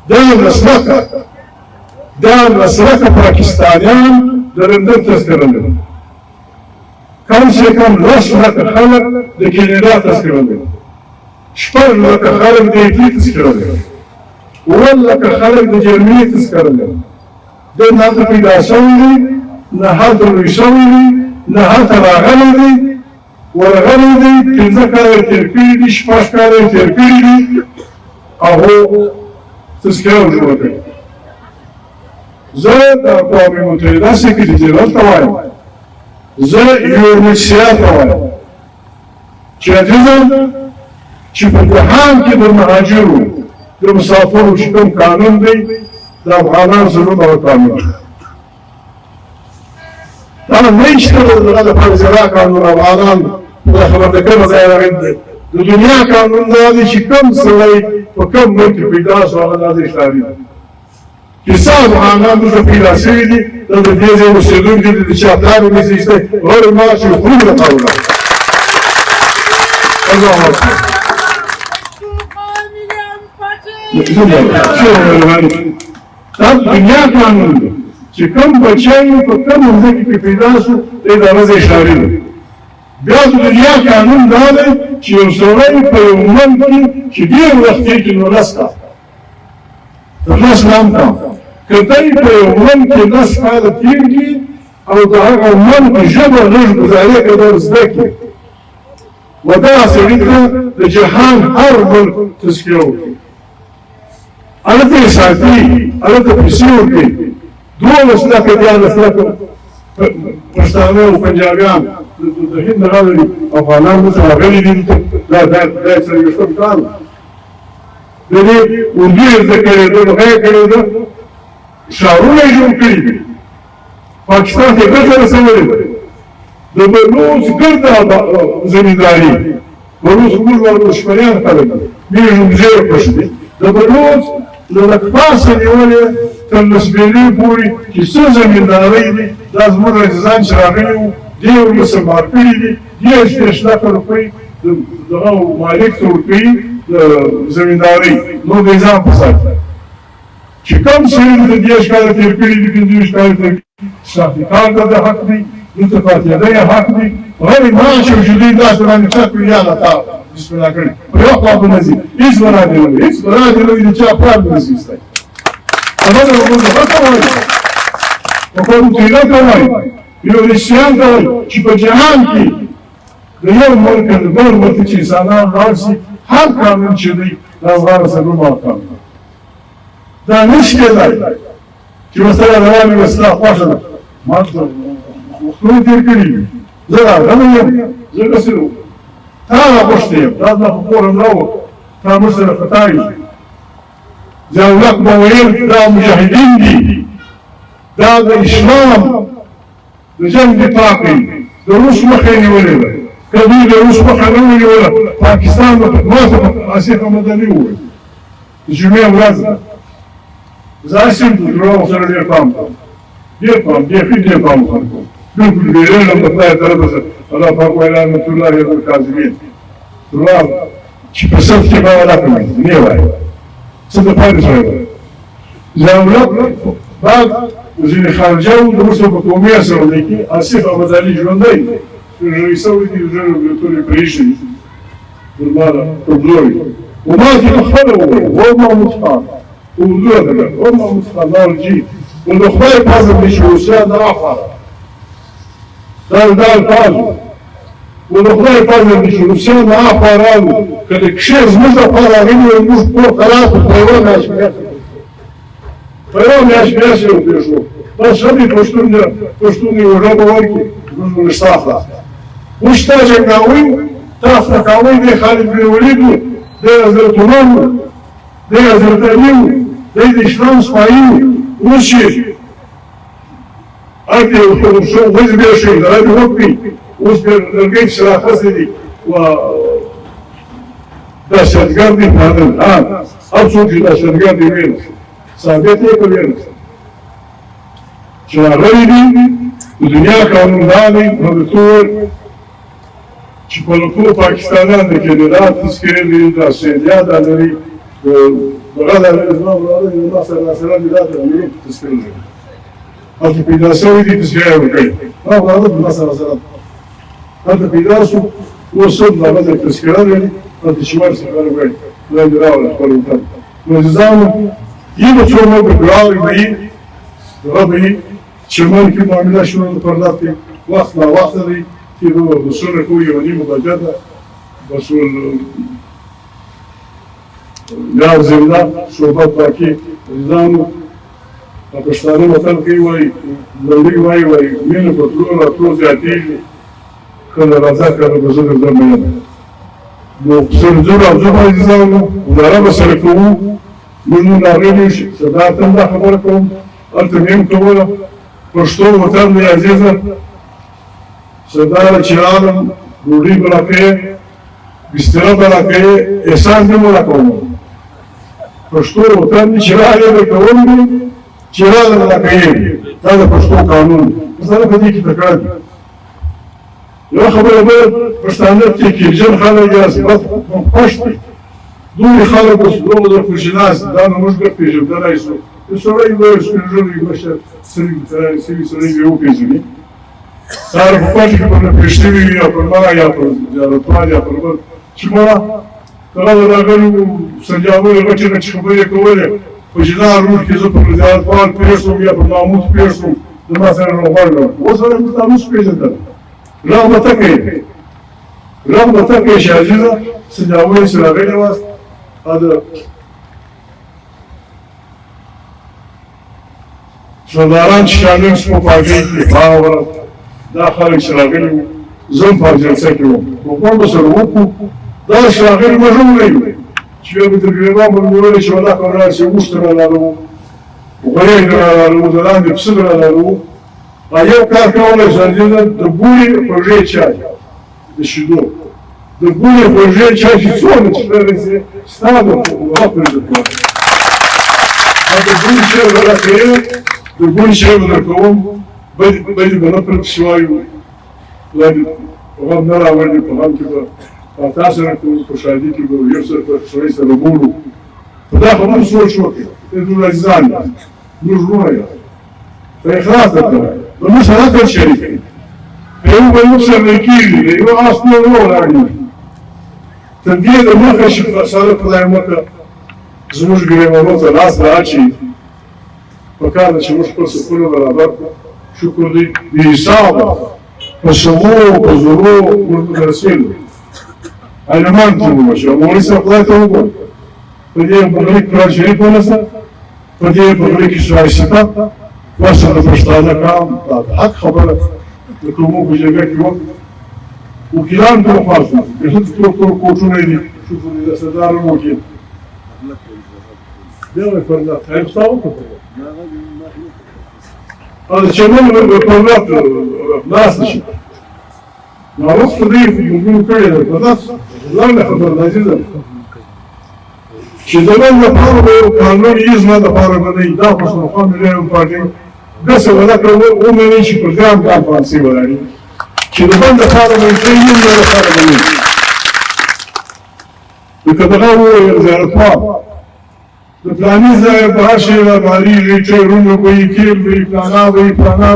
14 لکه پاکستانیان د لندن تذکره ده کم سے کم 10 لکه خلک د کینیډا تذکره ده 6 لکه خلک د ایټالیا تذکره ده 7 لکه خلک د جرمني تذکره ده د نه پیدا شوي دي نه هلته لوی شوي دي نه هلته راغلی دی ورغلی دی 15 کاله یې تېر کړي دي 6 کاله یې تېر کړي دي هغو تذکره جوړه کړې زه د اقوام متحده سکرټري جنرال ته وایم زه UNHCR ته وایم چې عزیزه چې په جهان کې د مهاجرو د مسافرو چې کوم قانون دی د افغانانو زړونه قانون دا نشته دغه لپاره زړه قانون افغانان د خبردکړه ځای راغلی د دنیا قانون دا دی چې کوم سړی په کوم ملک کې پیدا شو هغه د اشاري چې څو افغانان دلته پیدا شوي دي دا د دې ځای اوسېدونکي دي د چا پلار یې نشته غیر معاش یې خوري د قانون الله اکبر دا دنیا قانون دی چې کوم بچی په کوم ځای کې پیدا شو د اداره اشاري ده بیا د دنیا قانون دا دی چې یو سړی په یو ملک کې چې ډېر وخت یې نو نسته نام کا که دی په یو ملک کې 10 کاله تېر کړي او د هغه ملک ژبه لږ ګزارې کړي زده کړي و دغه سړي ته د جهان هر ملک تذکره وکړي هلته یې ساتي هلته پیسې ورکوي 12 لکه 14 لکه پښتانه او پنجابیان د هند راغلي افغانان دلته راغلي دي دا څلوېښتم کال د دې اردو یې زده کړې ده هغه یې کړې ده ښارونه یې جوړ کړي دي پاکستان ته ګټه رسولې ده د بلوڅ ګرده زمینداري بلوڅ موږ شمالیان خلک دي موږ ډېر خوښ دي د بلوڅ له لکپاسه نیولې تر نسبېلې پورې چې څه زمیندارۍ دي دا زموږ عزیزان چې راغلي وو دې یې مسلمان کړي دي 10 لکه روپۍ دغه مالک ته ورکوي د زمیندارۍ نو د ځان په ساتي چې کوم سړي د 10 کاله تېر کړي دي 15 کاله تېر شاهدي کار ته د حق دی دلته پاتېدی یې حق دی غیر معاش او جدي داسې باندې چا کړي یا الله تعالی بسم الله کړي په یو خوا به نه ځي هېڅ به رادې نه وي هېڅ به رادې نه وي د چا پلار به نه شي ایستی هغه د حکومت ته وایي حکومتونه ته وایي یونیسیان ته وایي چې په جهان کې د یو ملک د بل ملک چې انسانان لاړ شي هر قانون چې دی د افغان سرونه قانون دا نشي کېدای چې مثلا روانې وسله خوښه ده ما ته وختونه تېر کړي دي زه راغلی یم زه داسې تا راغوښتی یم دا زما په کور هم نه وو تا موږ سره خطا یي ضیاءالحق به ویل دا مجاهدین دي دا د اسلام د جنګ دفاع کوي د روس مخه یې نیولې ده که دوی د روس مخه نه ونیوله پاکستان به ما ته په آصف مدني وویل د جمعې ورځ ده زه هسې هم د دروغو سره ډېر پام کوم ډېر پام ډېر پام کوم بالکل بېرېږم د خدای طرفه څخه الله پاک ویل رحمت الله علیه الکاذبین دروغ چې په صف کې به ولا کوي نه وایي څه دپاره سره ضیاءالحق بعد وزیر خارجه و د روسیې په قومي اسمبلۍ کې آصف احمدعلي ژوندی دی ژوندی شوی دی ژر ټولې پرېښي دي درباره کمزوري و ما کې پخپله وویل و محمود خان اردو یې درکړ و محمود خان دا ورجي نو د خدای فضل دی چې روسیه دا خواړه دا الفاظ و د خدای فضل دی چې روسیه دا خواړه که د کښې زموږ لخوا راغلي وو موږ کور خلاص په یوه میاشت په یوه میاشت یې وپېښو بس ښه دی پښتون یوه ژبه ورکړي موږ به ستا اخلاق اوس تا جنګاوي تا افریقاوي دی خالد بن ولید و دی حضرت عمر و دی حضرت علي و دی د اسلام سپایي و اوس چې هلته یو ورځې بیا شوي د هغې وکړي اوس بیا لرګۍ چې راخستې دي و دهشتګرد دی پادل هر څوک چې دهشتګرد دی ویل ثابت یې که ویل چې راغلي دي د دنیا قانون دا دی نو د تور چې په لکو پاکستانان د کېدلات تذکرې لري د استرالیا دا لري دغه د نظام لري د ناصر ناصران دا د امریکا تذکرې لري هلته پیدا شوي دي تذکرې ورکوي هغه د ناصر ناصران هلته پیدا شو اوس هم دغه د تذکره لري هلته شمال څخه ورکوي لاندې راوړه خپل وطن نو نظام یو څو موږ ګراوي وي دغه به چمن کې معامله شروع پرداتې وخت نا وخت دی چې د وصول کوي یو نیمه بجه ده وصول یا زنده شعبه پاکي نظام په پښتانه متل کې وایي لوړی وایي مینه په تلو راتلو زیاتېږي کله راځه کله به زه درځم یم نو سرزور او زه باید نظام اداره به سره کوو موږ نن راغلي صدارت هم دا خبره کوم هلته مې هم کوله پښتو وطن دی عزیزه سردار چې راغلم ډوډۍ به راکوې بستره به راکوې احسان به مو راکوم پښتو وطن دی چې راغلی به کوم دی چې راغلی به راکوې دا د پښتو قانون دی مثلا په دې کې تکړه دي یوه خبره باید پښتانه کې کېجن خلک یا صفت خوښ دي دوی خلک اوس دومره د خوشناس دا نو موږ به پېژندلی شو د سړی به سپین ږیری مشر سوي سړی به وپېژني سهار په پټ کې پر نه پېښتې وي یا پر ما یا پر زیارتوال یا پر بل چې ما هغه د راغلو سنجابونو غټې غټې خبرې کولې په جنار روډ کې زه پر زیارتوال پېښ شوم یا پر محمود پېښ شوم د ما سره روغبړ کړم اوس هغه موږ تاسو پېژندل غږ به ته کوې غږ به ته کوې چې عزیزه سنجابونو چې راغلې واست دا سرداران چې شامل شوو په هغې کې باور دا خلک چې راغلي وو زه هم په جلسه کې وم حکومت به سره وکړو دا چې راغلي موږ هم نه یو چې یو به تر ګرېبان به مې ویلې چې والله که ولاړ شي اوښ در رالالو غویی در رالالو د لاندې پسه در رالالو یو کار کولی شو عزیزه د بوړي خوږې چای د شیدو د بوړي خوږې چای چې څومره چې رارسې ستا د هغه پرېږده کوه د بوړي چای به راکوې د بوړي چای به درکوم بلې به نه پرته شي وایو غم نه راوړي په غم کې به تا سره کوو په شادي کې به یو سره په سړی سره بولو په دا خبرو سوچ وکړې ته ټول عزیزان یاست موږ وروڼه یاست ته اخلاص درته وایم نو موږ سره عقل شریک کړي په یو به موږ سره کېږي د یو آس نور نه ولاړېږي تر دې دمخه چې سره خدای مکه زموږ ګرېوانو ته لاس رااچوي پکار ده چې موږ خپل سکونه برابر کړو شکر دی بحسابه په سوو په زورو موږ رسېږو عالمان ته ووشو مولوي صاحب خدای ته وګوره په دې بغلي کې قرآن شریف ونیسه په دې بغلي کې شایسته ورسره د پښتانه کام دا د حق خبره د کومو په جرګه کې وکړو وکیلان ټول خلاص شول بېخي ټول کوټونه یې دي شکر دی د سردار وکیل بیا به پر دا خیر ستا وکړو هذا چمن بالقرارات ناس نشي نعرف تضيف يقولوا كده بس لا خبر عزيزه چې زمون لپاره قانون یزنه د لپاره باندې دا په مقام لري پارټي د څه ولا کړو او مې شي پروګرام کانفرنسي ولري چې د بند لپاره باندې یې نه لپاره باندې وکړه یو زیارتوال د پلاني ځای په هر شی باندې چې رونو کوي کېل وي پلانا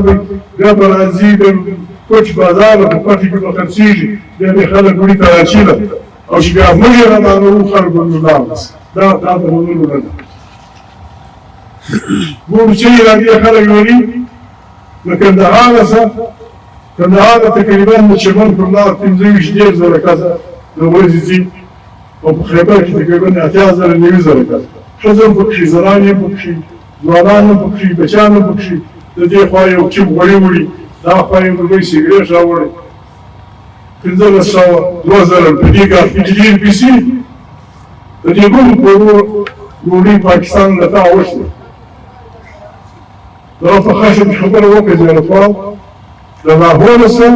وي بیا به راځي د کوچ بازار په پټي کې به خرڅېږي بیا به خلک وړي ته راچېله او چې بیا موږ یې راباندې خلک به موږ لاړ دا د مونږ نه ده موږ چې راځي خلک وړي د کندهار څخه کندهار تقریبا د چمن پر لار 15 زره کسه د ورځې ځي او په خیبر کې تقریبا 8000 9000 کسه ښځه پکښې زنان یې پکښې ځوانان هم پکښې بچیان هم پکښې د دې خوا یو چپ غوړي وړي دا خوا یې لوی سګرېټ راوړی 1500 2000 په دې کار کې ډېر پیسې د دې ګوند په ډوډۍ پاکستان له تا وشوه دا په خاصه خبره وکړه زیارتوال د لاهور څخه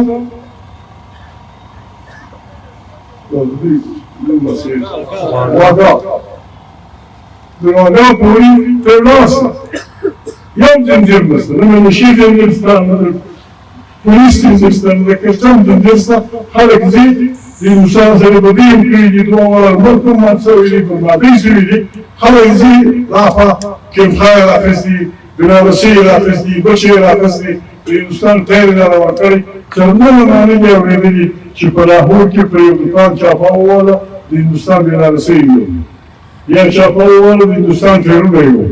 واګه دروازه پوری تر لاسه یو زنجیر نشته نه نشي زنجیر ستا نه پولیس زنجیر ستا نه کشتم زنجیر ستا خلک ځي د هندوستان سره بدي هم کړي دي، دوه ملک هم مات شوي دي، بربادۍ شوي دي. خلک ځي دا خوا کیمخای یې راخیستي، بنارسي یې راخیستي، بچ یې راخیستي، د هندوستان ټایر یې راروان کړی. څرمنه معنی مې اورېدلي چې په لاهور کې په یو دوکان چاپه وواله د هندوستان بنارسي یو یا چاپه وواله د هندوستان ټایرونه یو.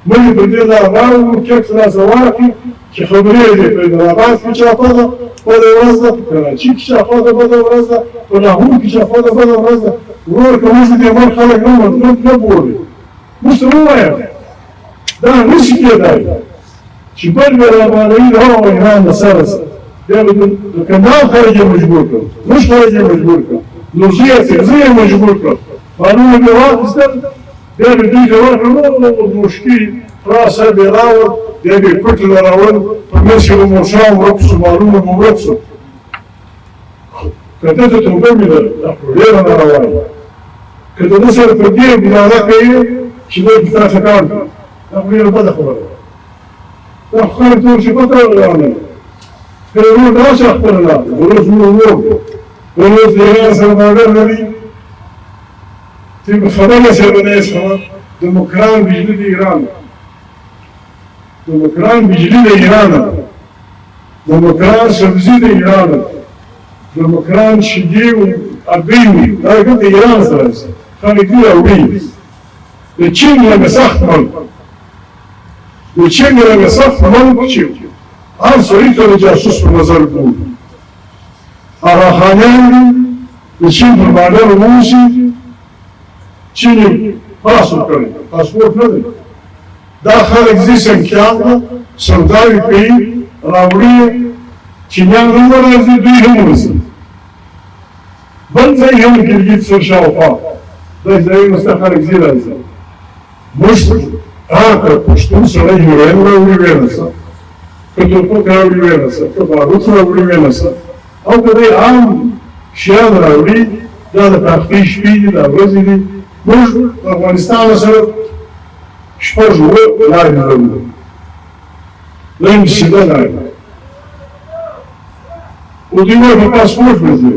موږ په دې لاره راوړو کیکس راسره واخلي چې خبرې دي په حیدرآباد کې چاپه ده بده ورځ ده، په کراچي کې چاپه ده بده ورځ ده، په لاهور کې چاپه ده بده ورځ ده. ورور که موږ د دې ملک خلک نه بولي، موږ ته ووایه دا نشي کېدای چې بل به راباندوي د هغه ایران د سره سره بیا به د کندهار خلک یې مجبور کړل، موږ خلک یې مجبور کړل، نو زه یې مجبور کړل، قانون مې واخیستل، بیا مې دوی ته ورکړل، مشکي خلاصه بې راوړ، بیا مې پټ راوړل، په منځ کې به مو شام ورک شو، مالونه مو ورک شو. که ده ته توبه مې ده دا خو ډېره ناروا ده. که د ده سره په دې ګزاره کوې چې دی په تا څه کار کوي، دا خو ډېره بده خبره ده. دا خو خلک ته ورشي پته روانه ده. که د ورور راسه خپله لاره ده، اوس موږ ورور دی، اوس د ایران سره باډر لري، تی په خبره سره نه یې خبر. د مکران بجلي د ایران ده، د مکران بجلي د ایران ده، د مکران سبزي د ایران ده، د مکران شیدې او ابۍ وي، دا ټول د ایران سره ځي، خلک دې راوړي. د چین لږ سخت ملک، د چین لږ سخت ملک چې هر سړي ته د جاسوس په نظر ګوري. هغه خانیان د چین پر باډر ووځي، چین یې پاس ورکړی، پاسپورټ نه دی. دا خلک ځي سنکیان ته سوداوي کوي، راوړي یې، چینیان هم راځي، دوی هم ورځي. بل ځای هم ګرګین سر شاوخوا دا ځایونه سته خلک ځي راځي. موږ که پښتون سړی هیروین راوړي ویې نسته، که توپک راوړي ویې نسته، که باروت راوړي ویې نسته، او که دی عام شیان راوړي، دا د پاختۍ شپې دي، دا ورځې دي. موږ د افغانستان سره شپږ اووه لارې لرو، لنډ سیده لارې، او دوی وایي په پاسپورټ ورځي.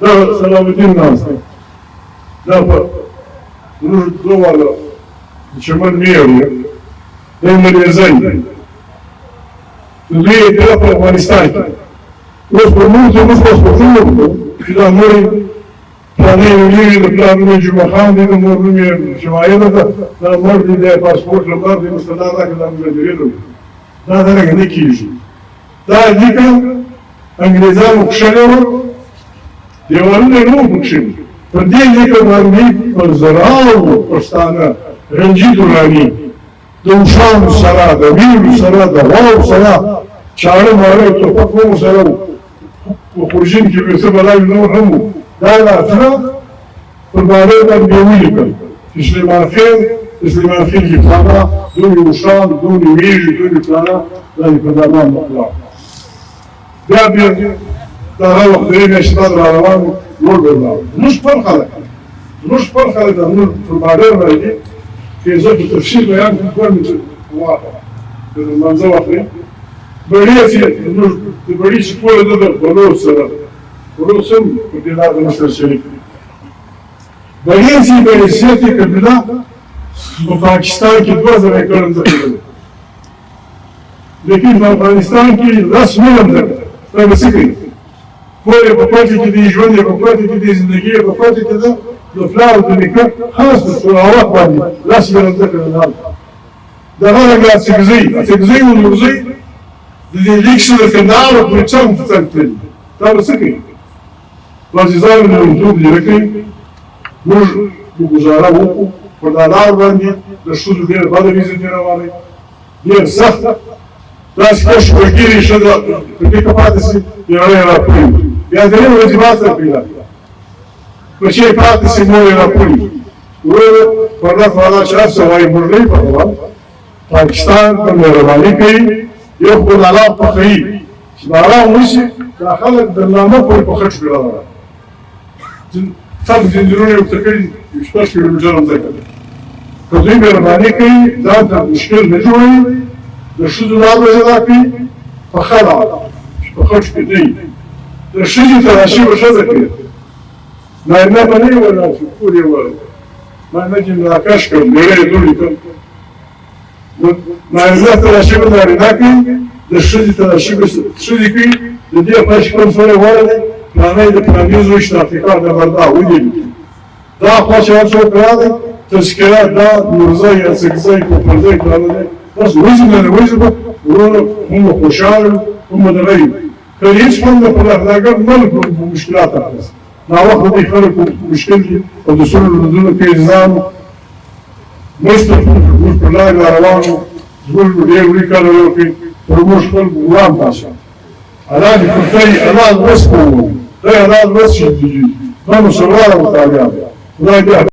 دا سلام الدین ناست دی، دا په زموږ دوه واله د چمن میر دی، دا ملیزی دی، د دوی ادعا په افغانستان کې. اوس پر موږ ته موږ پاسپورټونه وکړو چې دا مړی پلانې ولیري، د پلار نوم یې جمعه خان دی، د مور نوم یې شمایله ده، دا مړ دی، دی پاسپورټ لپاره دی، موږ ته دا راکړه، دا موږ درېدو. دا دغه نه کېږي. دا لیکه انګریزانو کښلې وه، دیوالونه یې نه وو پکښلي، په دې لیکه باندې په زراو پښتانه رنجي دراني د اوښانو سره، د ویلو سره، د غواو سره، چاړه ماړه توپک هم سره وو، په خورجین کې به څه بلاوې نور هم وو. دا عطره پر باندې باندې ولیکل چې سلیمان خېل، د سلیمان خېل کې پلانه، دوی اوښان، دوی ویږي، دوی پلانه، دا یې په درمان مخلاق. بیا د هغه وخت درې میاشتې بعد را روان وو، لوړ به ولاړو. زموږ خپل خلک د زموږ پر باډر باندې چې زه په تفصیل بیان کړم، دوه مې واخله د لمانځه واخلې. بړې چې زموږ د بړې چې ټوله ده د بلوڅ سره، بلوڅ هم په دې لاره نه سره شریک دي. بړې چې په حیثیت یې قبیله په پاکستان کې 2000 ایکړ ځمکه لري، لیکن په افغانستان کې 10 میلیون ځمکه. دا به څه کوي؟ کور یې په پاتې کې دی، ژوند یې په پاتې کې دی، زندګي یې په پاتې کې ده، د پلار د نیکه خاص په سوراوات باندې 10 میلیون ځمکه ده. د هغه اڅکزۍ و نورزۍ د دې لیک سره د کندهار پورې څنګ تللي. دا به څه کوي؟ عزیزانو لومړیتوب دې وکړي. موږ ګزاره وکړو پر دا لار باندې، د ښځو ډېره بده ویزه دې روانوي، ډېر سخته. داسې کش وګیرې ښځه په دې که پاتې شي، بیړۍ یې راپوري، بیا درې ورځې بعد سره پیدا کړه، بچی یې پاتې شي، مور یې راپوري. وروره پر الله تعالی چې هر څه وایي موږ نه یې پوهوال. پاکستان په مهرباني کوي، یو خو د الله خوښوي چې باران وشي، دا خلک د نامه پورې په خټ کړه راغله، سم زنځیرونه یې ورته کړي، 6 کیلومتره ځمکه ده. که دوی مهرباني کوي، ځان ته مشکل نه جوړوي، د ښځو لار پیدا کوي په ښه لاره چې په خټ کې دی. د ښځې تراشي به ښځه کوي، نارینه به نه یې ویل چې ټول یې ویل ما نه چې ناکش کړم ډېرې یې دوړې کړم نارینه تلاشي به نارینه کوي د ښځې تلاشي به ښځې کوي د دې پاش کوم سړی غوره دی پلانی د پلاني زوی شته افریقا د مردا ولې دا خوا چې هر څوک راغی تذکره دا نورزی اڅکزی کوپرزی پلانه دی بس وزن نه وزن به ورونه هم خوشحال هم دغه یو که هېڅ هم د پراخلاګر ملک مشکلات راغلي ناوخته دې خلکو مشکل دي او د سولو لودونو کې نظام موږ په لار روانو زموږ ډېر وړي کار وکړي پر موږ خپل ګران پاسه الله دې کوي الله وسکو دا الله وسکو دا مسلمان مطالعه خدای دې